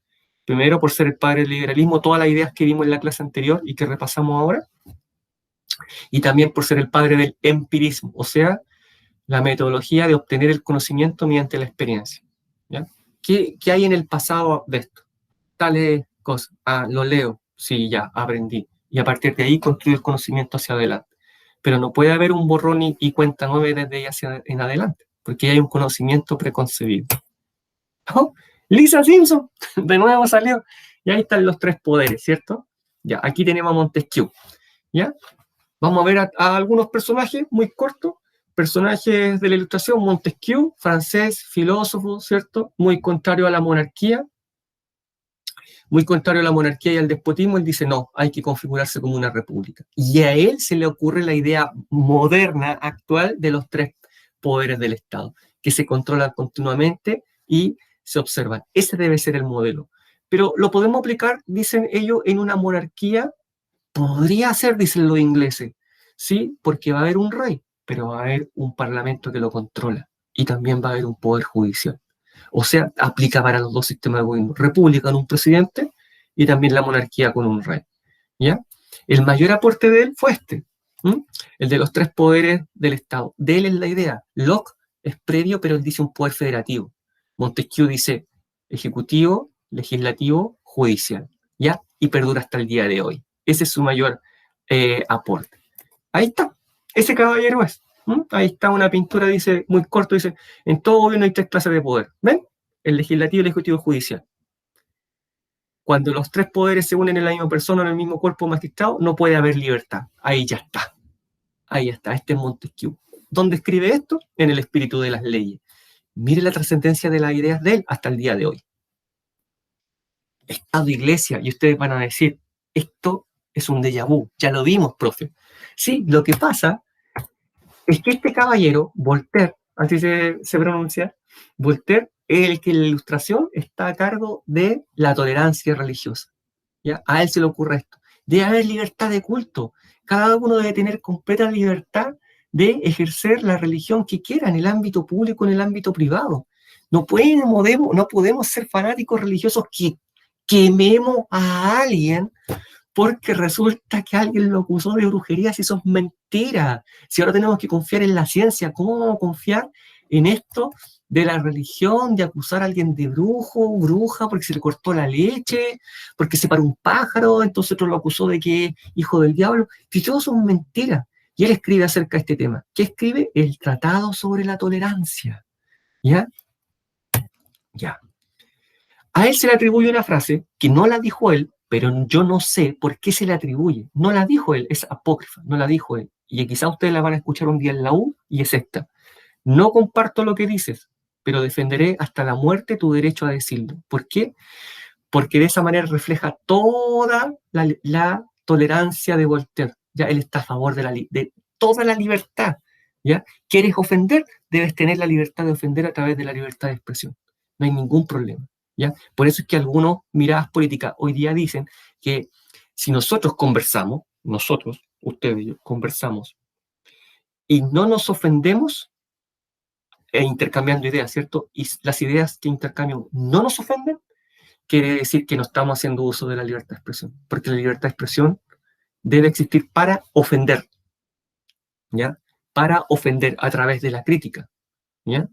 Speaker 1: Primero, por ser el padre del liberalismo, todas las ideas que vimos en la clase anterior y que repasamos ahora, y también por ser el padre del empirismo, o sea, la metodología de obtener el conocimiento mediante la experiencia. ¿Ya? ¿Qué hay en el pasado de esto? Tales cosas. Lo leo, sí, ya, aprendí. Y a partir de ahí construyo el conocimiento hacia adelante. Pero no puede haber un borrón y cuenta nueve desde ahí hacia en adelante, porque hay un conocimiento preconcebido. ¿Oh? Lisa Simpson, de nuevo salió. Y ahí están los tres poderes, ¿cierto? Ya, aquí tenemos a Montesquieu. ¿Ya? Vamos a ver a algunos personajes muy cortos, personajes de la Ilustración. Montesquieu, francés, filósofo, ¿cierto? Muy contrario a la monarquía, muy contrario a la monarquía y al despotismo. Él dice, no, hay que configurarse como una república. Y a él se le ocurre la idea moderna, actual, de los tres poderes del Estado, que se controlan continuamente y se observan. Ese debe ser el modelo. Pero lo podemos aplicar, dicen ellos, en una monarquía. Podría ser, dicen los ingleses, sí, porque va a haber un rey, pero va a haber un parlamento que lo controla y también va a haber un poder judicial. O sea, aplica para los dos sistemas de gobierno, república con un presidente y también la monarquía con un rey, ¿ya? El mayor aporte de él fue este, el de los tres poderes del Estado. De él es la idea. Locke es previo, pero él dice un poder federativo. Montesquieu dice ejecutivo, legislativo, judicial, ¿ya? Y perdura hasta el día de hoy. Ese es su mayor aporte. Ahí está, ese caballero es. Ahí está una pintura, dice, muy corto, dice, en todo gobierno hay tres clases de poder. ¿Ven? El legislativo, el ejecutivo y el judicial. Cuando los tres poderes se unen en la misma persona, en el mismo cuerpo magistrado, no puede haber libertad. Ahí ya está. Ahí está, este es Montesquieu. ¿Dónde escribe esto? En el espíritu de las leyes. Mire la trascendencia de las ideas de él hasta el día de hoy. Estado, iglesia, y ustedes van a decir, esto Es un déjà vu. Ya lo vimos, profe. Sí, lo que pasa es que este caballero, Voltaire, así se pronuncia, Voltaire es el que en la Ilustración está a cargo de la tolerancia religiosa. ¿Ya? A él se le ocurre esto. Debe haber libertad de culto. Cada uno debe tener completa libertad de ejercer la religión que quiera en el ámbito público, en el ámbito privado. No podemos ser fanáticos religiosos que quememos a alguien porque resulta que alguien lo acusó de brujería, si eso es mentira. Si ahora tenemos que confiar en la ciencia, ¿cómo vamos a confiar en esto de la religión, de acusar a alguien de brujo, bruja, porque se le cortó la leche, porque se paró un pájaro, entonces otro lo acusó de que es hijo del diablo? Si todo son mentiras. Y él escribe acerca de este tema. ¿Qué escribe? El Tratado sobre la Tolerancia. ¿Ya? Ya. A él se le atribuye una frase que no la dijo él, pero yo no sé por qué se le atribuye. No la dijo él, es apócrifa, no la dijo él. Y quizá ustedes la van a escuchar un día en la U, y es esta. No comparto lo que dices, pero defenderé hasta la muerte tu derecho a decirlo. ¿Por qué? Porque de esa manera refleja toda la tolerancia de Voltaire. Ya él está a favor de toda la libertad. ¿Ya? ¿Quieres ofender? Debes tener la libertad de ofender a través de la libertad de expresión. No hay ningún problema. ¿Ya? Por eso es que algunos miradas políticas hoy día dicen que si nosotros conversamos, nosotros, ustedes y yo, conversamos, y no nos ofendemos, intercambiando ideas, ¿cierto? Y las ideas que intercambiamos no nos ofenden, quiere decir que no estamos haciendo uso de la libertad de expresión, porque la libertad de expresión debe existir para ofender, ¿ya? Para ofender a través de la crítica, ¿ya?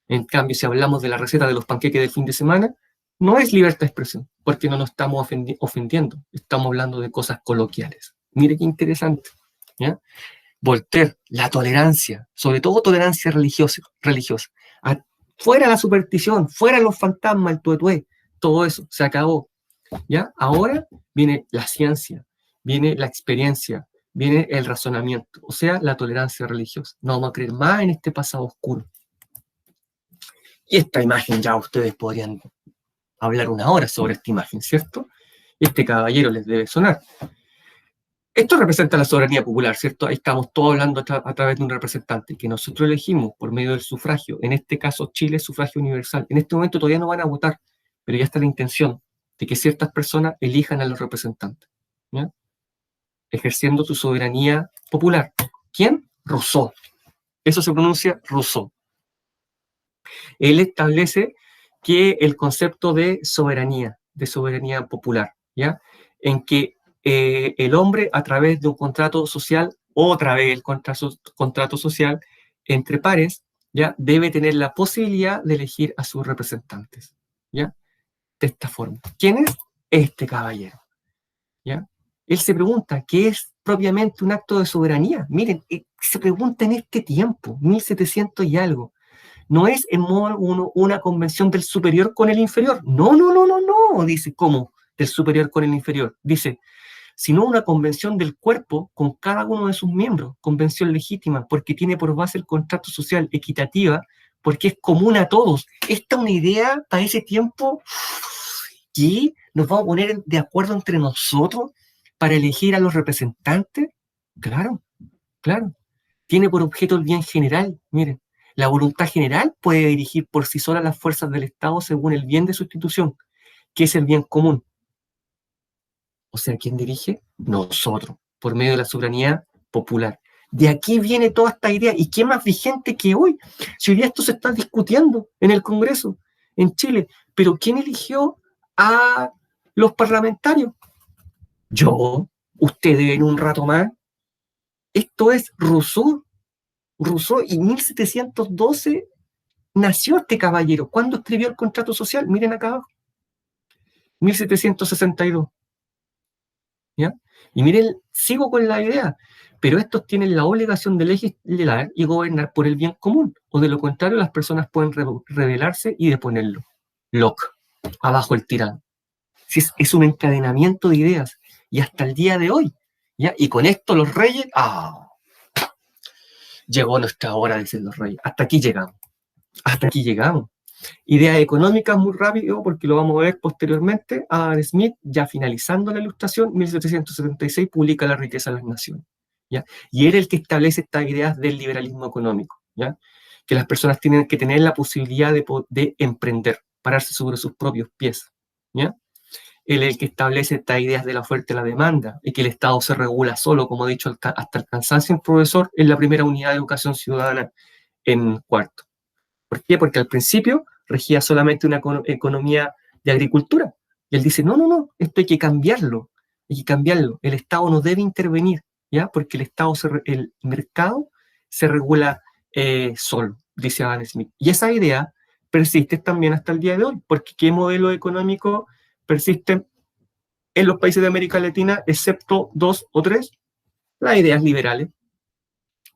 Speaker 1: En cambio, si hablamos de la receta de los panqueques del fin de semana, no es libertad de expresión, porque no nos estamos ofendiendo, estamos hablando de cosas coloquiales. Mire qué interesante, ¿ya? Voltaire, la tolerancia, sobre todo tolerancia religiosa. Fuera la superstición, fuera los fantasmas, el tuetué, todo eso, se acabó. ¿Ya? Ahora viene la ciencia, viene la experiencia, viene el razonamiento, o sea, la tolerancia religiosa. No vamos a creer más en este pasado oscuro. Y esta imagen ya ustedes podrían hablar una hora sobre esta imagen, ¿cierto? Este caballero les debe sonar. Esto representa la soberanía popular, ¿cierto? Ahí estamos todos hablando a través de un representante que nosotros elegimos por medio del sufragio. En este caso, Chile es sufragio universal. En este momento todavía no van a votar, pero ya está la intención de que ciertas personas elijan a los representantes, ¿ya? Ejerciendo su soberanía popular. ¿Quién? Rousseau. Eso se pronuncia Rousseau. Él establece que el concepto de soberanía popular, ¿ya? En que el hombre, a través de un contrato social, otra vez el contrato social entre pares, ¿ya? Debe tener la posibilidad de elegir a sus representantes, ¿ya? De esta forma. ¿Quién es? Este caballero, ¿ya? Él se pregunta, ¿qué es propiamente un acto de soberanía? Miren, se pregunta en este tiempo, 1700 y algo. No es en modo alguno una convención del superior con el inferior. No, no, no, no, no, dice, ¿cómo? Del superior con el inferior. Dice, sino una convención del cuerpo con cada uno de sus miembros, convención legítima, porque tiene por base el contrato social, equitativa, porque es común a todos. Esta es una idea para ese tiempo que nos vamos a poner de acuerdo entre nosotros para elegir a los representantes. Claro, claro. Tiene por objeto el bien general. Miren, la voluntad general puede dirigir por sí sola las fuerzas del Estado según el bien de su institución, que es el bien común. O sea, ¿quién dirige? Nosotros, por medio de la soberanía popular. De aquí viene toda esta idea. ¿Y qué más vigente que hoy? Si hoy día esto se está discutiendo en el Congreso, en Chile. Pero ¿quién eligió a los parlamentarios? Yo, ustedes en un rato más. Esto es Rousseau. Rousseau, y 1712 nació este caballero. ¿Cuándo escribió el contrato social? Miren acá abajo. 1762. ¿Ya? Y miren, sigo con la idea, pero estos tienen la obligación de legislar y gobernar por el bien común, o de lo contrario las personas pueden rebelarse y deponerlo. Locke, abajo el tirano. Si es un encadenamiento de ideas, y hasta el día de hoy, ¿ya? Y con esto los reyes, llegó nuestra hora, dicen los reyes, hasta aquí llegamos, Ideas económicas, muy rápido, porque lo vamos a ver posteriormente. Adam Smith, ya finalizando la Ilustración, 1776, publica La riqueza de las naciones, ¿ya? Y era el que establece estas ideas del liberalismo económico, ¿ya? Que las personas tienen que tener la posibilidad de emprender, pararse sobre sus propios pies, ¿ya? Él es el que establece estas ideas de la oferta y la demanda, y que el Estado se regula solo, como ha dicho hasta el cansancio el profesor, en la primera unidad de educación ciudadana en cuarto. ¿Por qué? Porque al principio regía solamente una economía de agricultura. Y él dice, no, no, no, esto hay que cambiarlo, hay que cambiarlo. El Estado no debe intervenir, ¿ya? Porque el mercado se regula solo, dice Adam Smith. Y esa idea persiste también hasta el día de hoy, porque ¿qué modelo económico persiste en los países de América Latina, excepto 2 o 3? Las ideas liberales,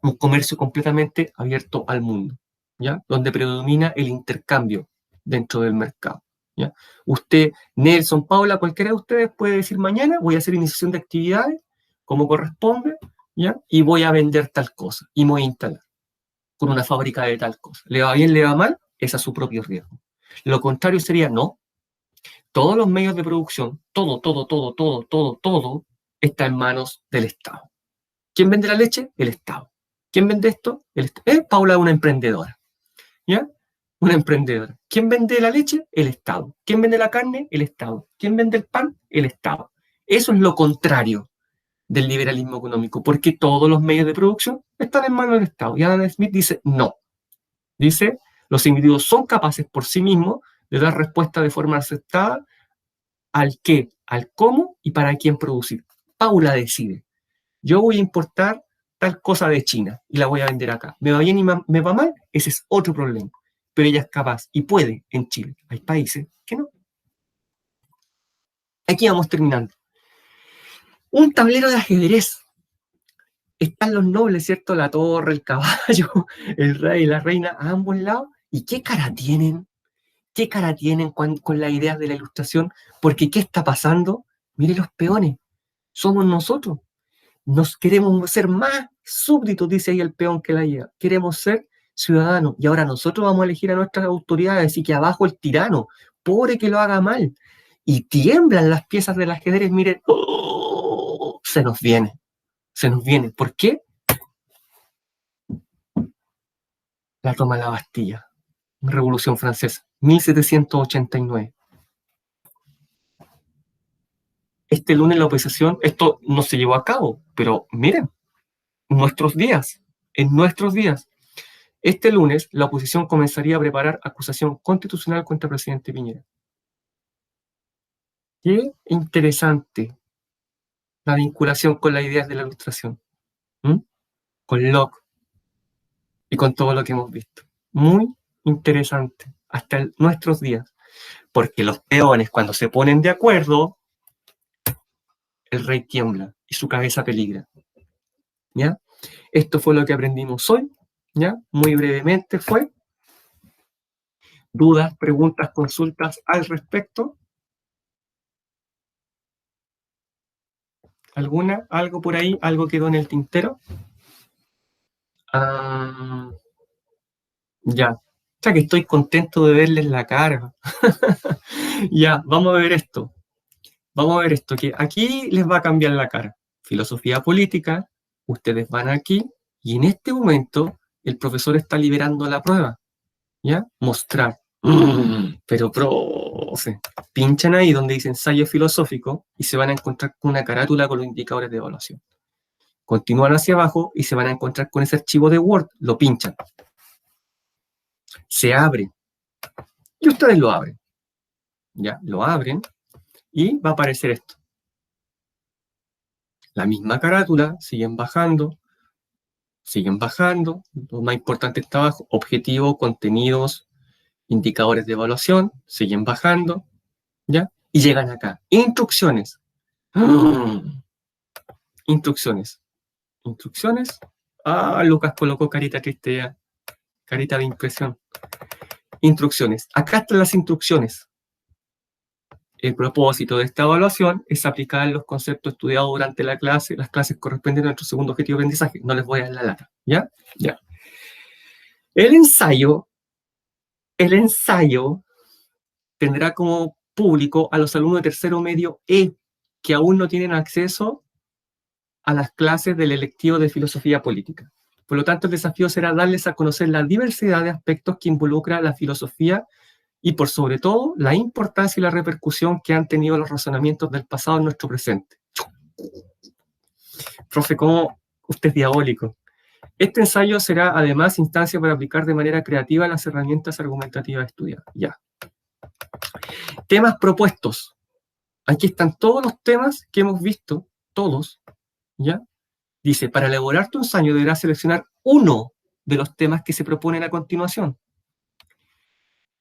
Speaker 1: un comercio completamente abierto al mundo, ¿ya? Donde predomina el intercambio dentro del mercado, ¿ya? Usted, Nelson, Paula, cualquiera de ustedes puede decir mañana voy a hacer iniciación de actividades como corresponde, ¿ya? Y voy a vender tal cosa y me voy a instalar con una fábrica de tal cosa. ¿Le va bien, le va mal? Es a su propio riesgo. Lo contrario sería no. Todos los medios de producción, todo está en manos del Estado. ¿Quién vende la leche? El Estado. ¿Quién vende esto? El Estado. Paula es una emprendedora, ¿ya? Una emprendedora. ¿Quién vende la leche? El Estado. ¿Quién vende la carne? El Estado. ¿Quién vende el pan? El Estado. Eso es lo contrario del liberalismo económico, porque todos los medios de producción están en manos del Estado. Y Adam Smith dice, no. Dice, los individuos son capaces por sí mismos de dar respuesta de forma aceptada al qué, al cómo y para quién producir. Paula decide. Yo voy a importar tal cosa de China y la voy a vender acá. ¿Me va bien y me va mal? Ese es otro problema. Pero ella es capaz y puede en Chile. Hay países que no. Aquí vamos terminando. Un tablero de ajedrez. Están los nobles, ¿cierto? La torre, el caballo, el rey, la reina, a ambos lados. ¿Y qué cara tienen? ¿Qué cara tienen con las ideas de la ilustración? Porque ¿qué está pasando? Mire los peones. Somos nosotros. Nos queremos ser más súbditos, dice ahí el peón que la lleva. Queremos ser ciudadanos. Y ahora nosotros vamos a elegir a nuestras autoridades y que abajo el tirano, pobre que lo haga mal. Y tiemblan las piezas del ajedrez, miren, ¡oh! Se nos viene. Se nos viene. ¿Por qué? La toma de la Bastilla. Revolución Francesa, 1789. Este lunes la oposición, esto no se llevó a cabo, pero miren, en nuestros días, este lunes la oposición comenzaría a preparar acusación constitucional contra el presidente Piñera. Qué interesante la vinculación con las ideas de la ilustración, ¿m? Con Locke y con todo lo que hemos visto. Muy interesante, hasta nuestros días, porque los peones cuando se ponen de acuerdo, el rey tiembla y su cabeza peligra, ¿ya? Esto fue lo que aprendimos hoy, ¿ya? Muy brevemente fue. ¿Dudas, preguntas, consultas al respecto? ¿Alguna? ¿Algo por ahí? ¿Algo quedó en el tintero? Ya. O sea que estoy contento de verles la cara. Ya, vamos a ver esto. Vamos a ver esto, que aquí les va a cambiar la cara. Filosofía política, ustedes van aquí, y en este momento el profesor está liberando la prueba. ¿Ya? Mostrar. Pero profe, pinchan ahí donde dice ensayo filosófico y se van a encontrar con una carátula con los indicadores de evaluación. Continúan hacia abajo y se van a encontrar con ese archivo de Word, lo pinchan. Se abre. Y ustedes lo abren. Ya, lo abren y va a aparecer esto. La misma carátula, siguen bajando, lo más importante está abajo, objetivo, contenidos, indicadores de evaluación, siguen bajando, ¿ya? Y llegan acá, instrucciones. Instrucciones. Instrucciones. Lucas colocó carita triste ya, carita de impresión. Instrucciones. Acá están las instrucciones. El propósito de esta evaluación es aplicar los conceptos estudiados durante la clase, las clases correspondientes a nuestro segundo objetivo de aprendizaje. No les voy a dar la lata, ¿ya? Ya. El ensayo El ensayo tendrá como público a los alumnos de tercero medio E, que aún no tienen acceso a las clases del electivo de filosofía política. Por lo tanto, el desafío será darles a conocer la diversidad de aspectos que involucra la filosofía y, por sobre todo, la importancia y la repercusión que han tenido los razonamientos del pasado en nuestro presente. Profe, ¿cómo usted es diabólico? Este ensayo será, además, instancia para aplicar de manera creativa las herramientas argumentativas estudiadas. Ya. Temas propuestos. Aquí están todos los temas que hemos visto, todos, ¿ya? Dice, para elaborar tu ensayo deberás seleccionar uno de los temas que se proponen a continuación.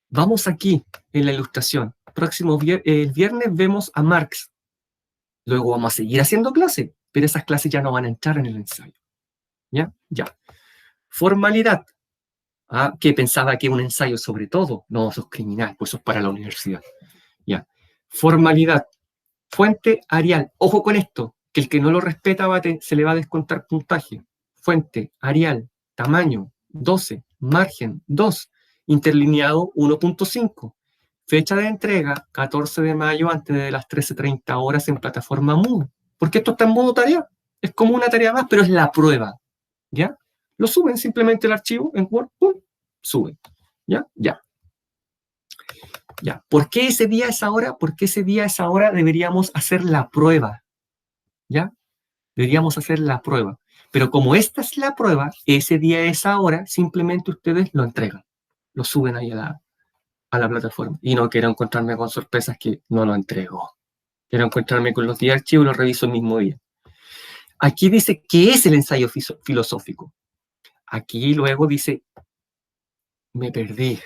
Speaker 1: Vamos aquí, en la ilustración. El viernes vemos a Marx. Luego vamos a seguir haciendo clases, pero esas clases ya no van a entrar en el ensayo. ¿Ya? Ya. Formalidad. Ah, que pensaba que un ensayo sobre todo. No, eso es criminal, pues eso es para la universidad. Ya. Formalidad. Fuente Arial. Ojo con esto, que el que no lo respeta se le va a descontar puntaje. Fuente Arial. Tamaño 12. Margen 2. Interlineado 1.5. Fecha de entrega 14 de mayo antes de las 13:30 horas en plataforma Moodle. Porque esto está en modo tarea. Es como una tarea más, pero es la prueba. ¿Ya? Lo suben simplemente el archivo en Word. ¡Pum! Suben. ¿Ya? Ya. Ya. ¿Por qué ese día, esa hora? Porque ese día, esa hora deberíamos hacer la prueba. ¿Ya? Deberíamos hacer la prueba. Pero como esta es la prueba, ese día, esa hora, simplemente ustedes lo entregan. Lo suben ahí a la plataforma. Y no quiero encontrarme con sorpresas que no lo entrego. Quiero encontrarme con los 10 archivos y los reviso el mismo día. Aquí dice qué es el ensayo filosófico. Aquí luego dice, me perdí.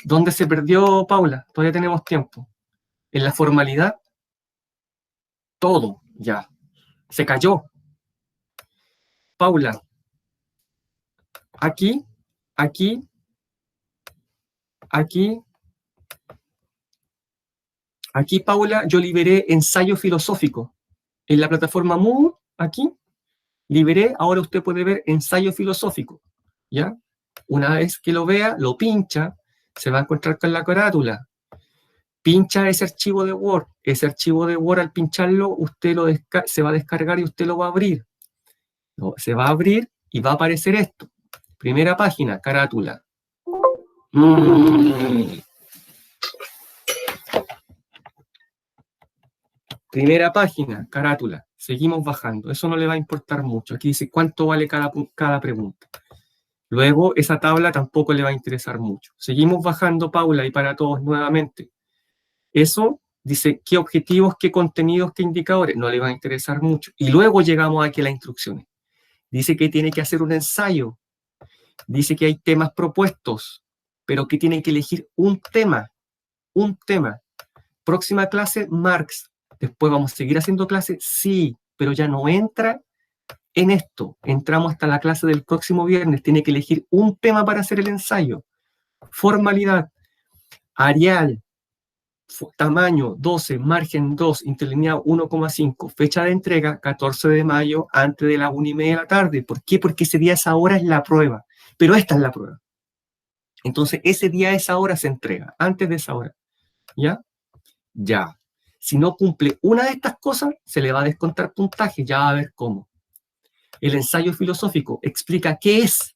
Speaker 1: ¿Dónde se perdió, Paula? Todavía tenemos tiempo. En la formalidad, todo ya. Se cayó. Paula, aquí, aquí, aquí, aquí, Paula, yo liberé ensayo filosófico. En la plataforma Moodle, aquí, liberé, ahora usted puede ver ensayo filosófico. ¿Ya? Una vez que lo vea, lo pincha, se va a encontrar con la carátula. Pincha ese archivo de Word. Ese archivo de Word, al pincharlo, usted se va a descargar y usted lo va a abrir. Se va a abrir y va a aparecer esto. Primera página, carátula. Primera página, carátula. Seguimos bajando. Eso no le va a importar mucho. Aquí dice cuánto vale cada pregunta. Luego, esa tabla tampoco le va a interesar mucho. Seguimos bajando, Paula, y para todos nuevamente. Eso dice qué objetivos, qué contenidos, qué indicadores. No le va a interesar mucho. Y luego llegamos aquí a las instrucciones. Dice que tiene que hacer un ensayo. Dice que hay temas propuestos, pero que tiene que elegir un tema. Un tema. Próxima clase, Marx. Después vamos a seguir haciendo clases, sí, pero ya no entra en esto. Entramos hasta la clase del próximo viernes. Tiene que elegir un tema para hacer el ensayo. Formalidad. Arial. Tamaño 12, margen 2, interlineado 1,5. Fecha de entrega 14 de mayo antes de las 1:30 de la tarde. ¿Por qué? Porque ese día, esa hora es la prueba. Pero esta es la prueba. Entonces, ese día, esa hora se entrega. Antes de esa hora. ¿Ya? Ya. Si no cumple una de estas cosas, se le va a descontar puntaje. Ya va a ver cómo. El ensayo filosófico explica qué es,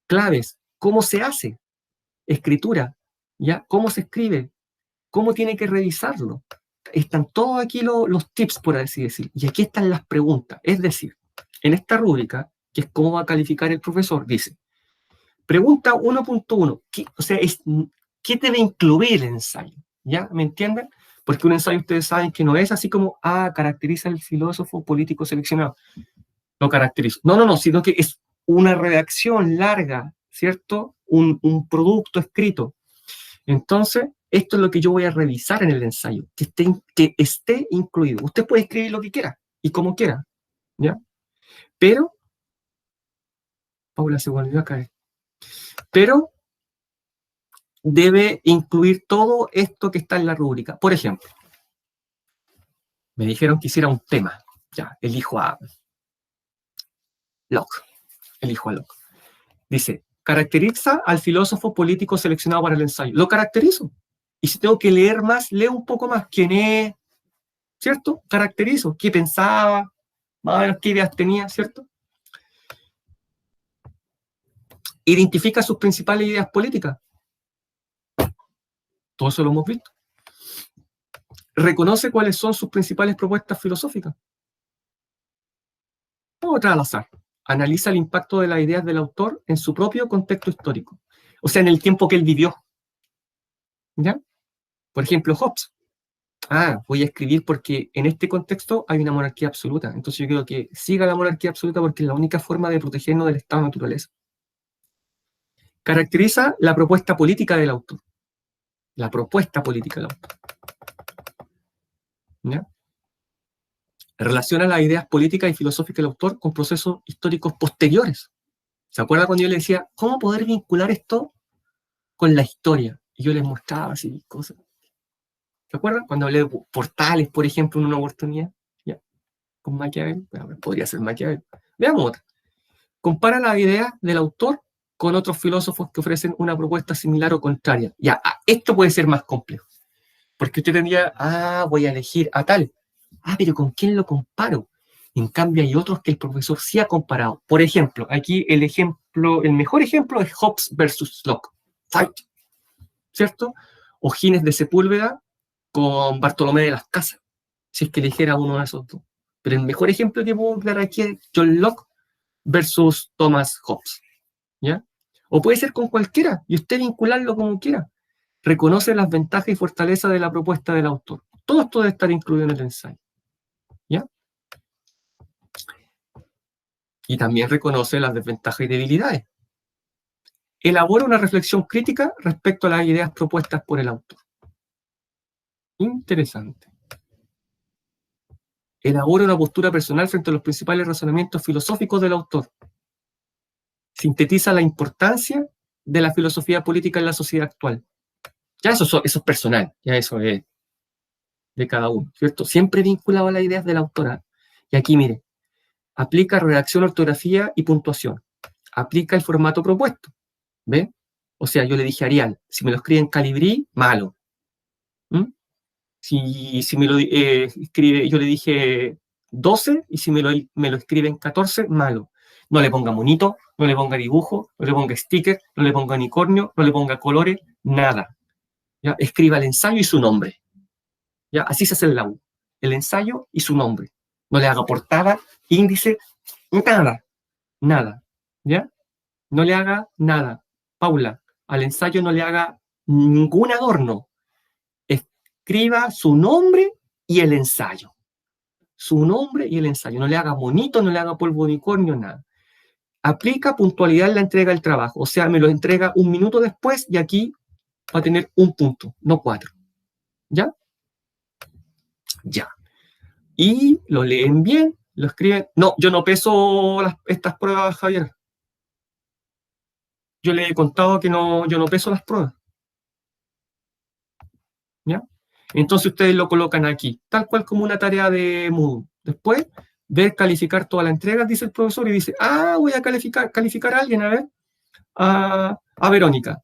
Speaker 1: claves, cómo se hace, escritura, ¿ya? Cómo se escribe, cómo tiene que revisarlo. Están todos aquí los tips, por así decir. Y aquí están las preguntas. Es decir, en esta rúbrica, que es cómo va a calificar el profesor, dice, pregunta 1.1, o sea, ¿qué debe incluir el ensayo? ¿Ya? ¿Me entienden? Porque un ensayo ustedes saben que no es así como, caracteriza al filósofo político seleccionado. No caracterizo. No, sino que es una redacción larga, ¿cierto? Un producto escrito. Entonces, esto es lo que yo voy a revisar en el ensayo, que esté incluido. Usted puede escribir lo que quiera y como quiera, ¿ya? Pero, Paula se volvió a caer, pero debe incluir todo esto que está en la rúbrica. Por ejemplo, me dijeron que hiciera un tema. Ya, elijo a Locke. Elijo a Locke. Dice, Caracteriza al filósofo político seleccionado para el ensayo. Lo caracterizo. Y si tengo que leer más, leo un poco más. ¿Quién es? ¿Cierto? Caracterizo. ¿Qué pensaba? Más o menos qué ideas tenía, ¿cierto? Identifica sus principales ideas políticas. Todo eso lo hemos visto. Reconoce cuáles son sus principales propuestas filosóficas. Otra al azar. Analiza el impacto de las ideas del autor en su propio contexto histórico. O sea, en el tiempo que él vivió. ¿Ya? Por ejemplo, Hobbes. Voy a escribir porque en este contexto hay una monarquía absoluta. Entonces yo quiero que siga la monarquía absoluta porque es la única forma de protegernos del estado de naturaleza. Caracteriza la propuesta política del autor. La propuesta política del autor. ¿Ya? Relaciona las ideas políticas y filosóficas del autor con procesos históricos posteriores. ¿Se acuerda cuando yo le decía, cómo poder vincular esto con la historia? Y yo les mostraba así cosas. ¿Se acuerdan? Cuando hablé de portales, por ejemplo, en una oportunidad, ya, con Maquiavel, podría ser Maquiavel. Veamos otra. Compara las ideas del autor con otros filósofos que ofrecen una propuesta similar o contraria. Ya, esto puede ser más complejo. Porque usted tendría, voy a elegir a tal. Pero ¿con quién lo comparo? En cambio, hay otros que el profesor sí ha comparado. Por ejemplo, aquí el mejor ejemplo es Hobbes versus Locke. Fight. ¿Cierto? O Gines de Sepúlveda con Bartolomé de las Casas, si es que eligiera uno de esos dos. Pero el mejor ejemplo que puedo dar aquí es John Locke versus Thomas Hobbes. ¿Ya? O puede ser con cualquiera, y usted vincularlo como quiera. Reconoce las ventajas y fortalezas de la propuesta del autor. Todo esto debe estar incluido en el ensayo. ¿Ya? Y también reconoce las desventajas y debilidades. Elabora una reflexión crítica respecto a las ideas propuestas por el autor. Interesante. Elabora una postura personal frente a los principales razonamientos filosóficos del autor. Sintetiza la importancia de la filosofía política en la sociedad actual. Ya eso es personal, ya eso es de cada uno, ¿cierto? Siempre vinculado a las ideas del autor. Y aquí, mire, aplica redacción, ortografía y puntuación. Aplica el formato propuesto, ¿ve? O sea, yo le dije a Arial, si me lo escribe en Calibrí, malo. Si me lo escribe, yo le dije 12 y si me lo escribe en 14, malo. No le ponga monito, no le ponga dibujo, no le ponga sticker, no le ponga unicornio, no le ponga colores, nada. ¿Ya? Escriba el ensayo y su nombre. ¿Ya? Así se hace el U. El ensayo y su nombre. No le haga portada, índice, nada. Nada. ¿Ya? No le haga nada. Paula, al ensayo no le haga ningún adorno. Escriba su nombre y el ensayo. Su nombre y el ensayo. No le haga monito, no le haga polvo de unicornio, nada. Aplica puntualidad en la entrega del trabajo. O sea, me lo entrega un minuto después y aquí va a tener un punto, no 4. ¿Ya? Ya. Y lo leen bien, lo escriben. No, yo no peso estas pruebas, Javier. Yo le he contado que yo no peso las pruebas. ¿Ya? Entonces ustedes lo colocan aquí, tal cual como una tarea de Moodle. Después, ver calificar toda la entrega, dice el profesor, y dice, voy a calificar a alguien, a ver, a Verónica.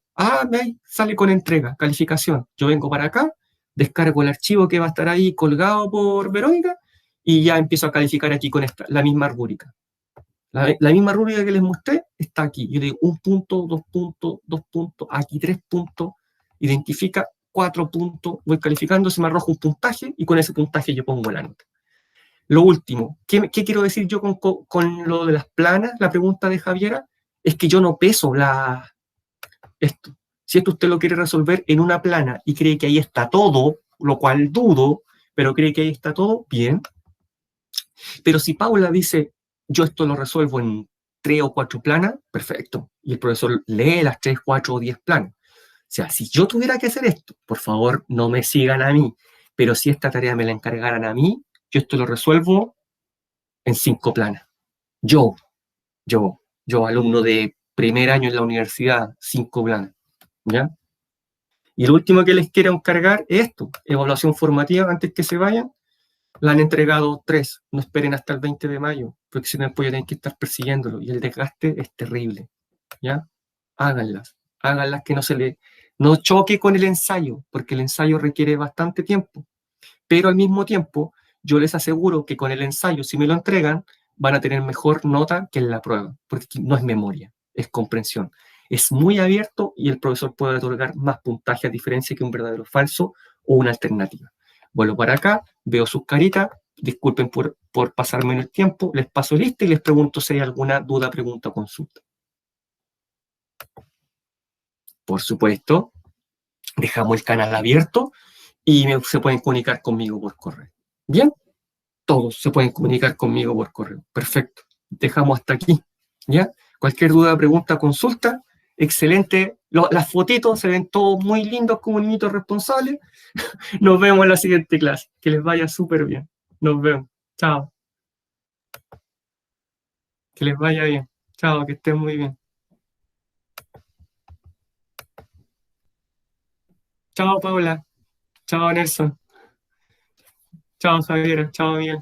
Speaker 1: Me sale con entrega, calificación. Yo vengo para acá, descargo el archivo que va a estar ahí colgado por Verónica, y ya empiezo a calificar aquí con la misma rúbrica. La misma rúbrica que les mostré está aquí. Yo digo 1 punto, 2 puntos, 2 puntos, aquí 3 puntos, identifica 4 puntos, voy calificando, se me arroja un puntaje y con ese puntaje yo pongo la nota. Lo último, ¿qué quiero decir yo con lo de las planas? La pregunta de Javiera es que yo no peso esto. Si esto usted lo quiere resolver en una plana y cree que ahí está todo, lo cual dudo, pero cree que ahí está todo, bien. Pero si Paula dice, yo esto lo resuelvo en 3 o 4 planas, perfecto. Y el profesor lee las 3, 4 o 10 planas. O sea, si yo tuviera que hacer esto, por favor, no me sigan a mí. Pero si esta tarea me la encargaran a mí, yo esto lo resuelvo en 5 planas. Yo, alumno de primer año en la universidad, 5 planas. ¿Ya? Y lo último que les quiero encargar es esto, evaluación formativa antes que se vayan. La han entregado 3, no esperen hasta el 20 de mayo, porque si no después ya tienen que estar persiguiéndolo y el desgaste es terrible. ¿Ya? háganlas que no choque con el ensayo, porque el ensayo requiere bastante tiempo. Pero al mismo tiempo, yo les aseguro que con el ensayo, si me lo entregan, van a tener mejor nota que en la prueba, porque no es memoria, es comprensión. Es muy abierto y el profesor puede otorgar más puntaje a diferencia que un verdadero falso o una alternativa. Vuelvo para acá, veo sus caritas, disculpen por pasarme en el tiempo, les paso lista y les pregunto si hay alguna duda, pregunta o consulta. Por supuesto, dejamos el canal abierto y se pueden comunicar conmigo por correo. Bien, todos se pueden comunicar conmigo por correo. Perfecto. Dejamos hasta aquí. ¿Ya? Cualquier duda, pregunta, consulta. Excelente. Las fotitos se ven todos muy lindos como niñitos responsables. Nos vemos en la siguiente clase. Que les vaya súper bien. Nos vemos. Chao. Que les vaya bien. Chao, que estén muy bien. Chao, Paula. Chao, Nelson. Chao, Javier. Chao, Miguel.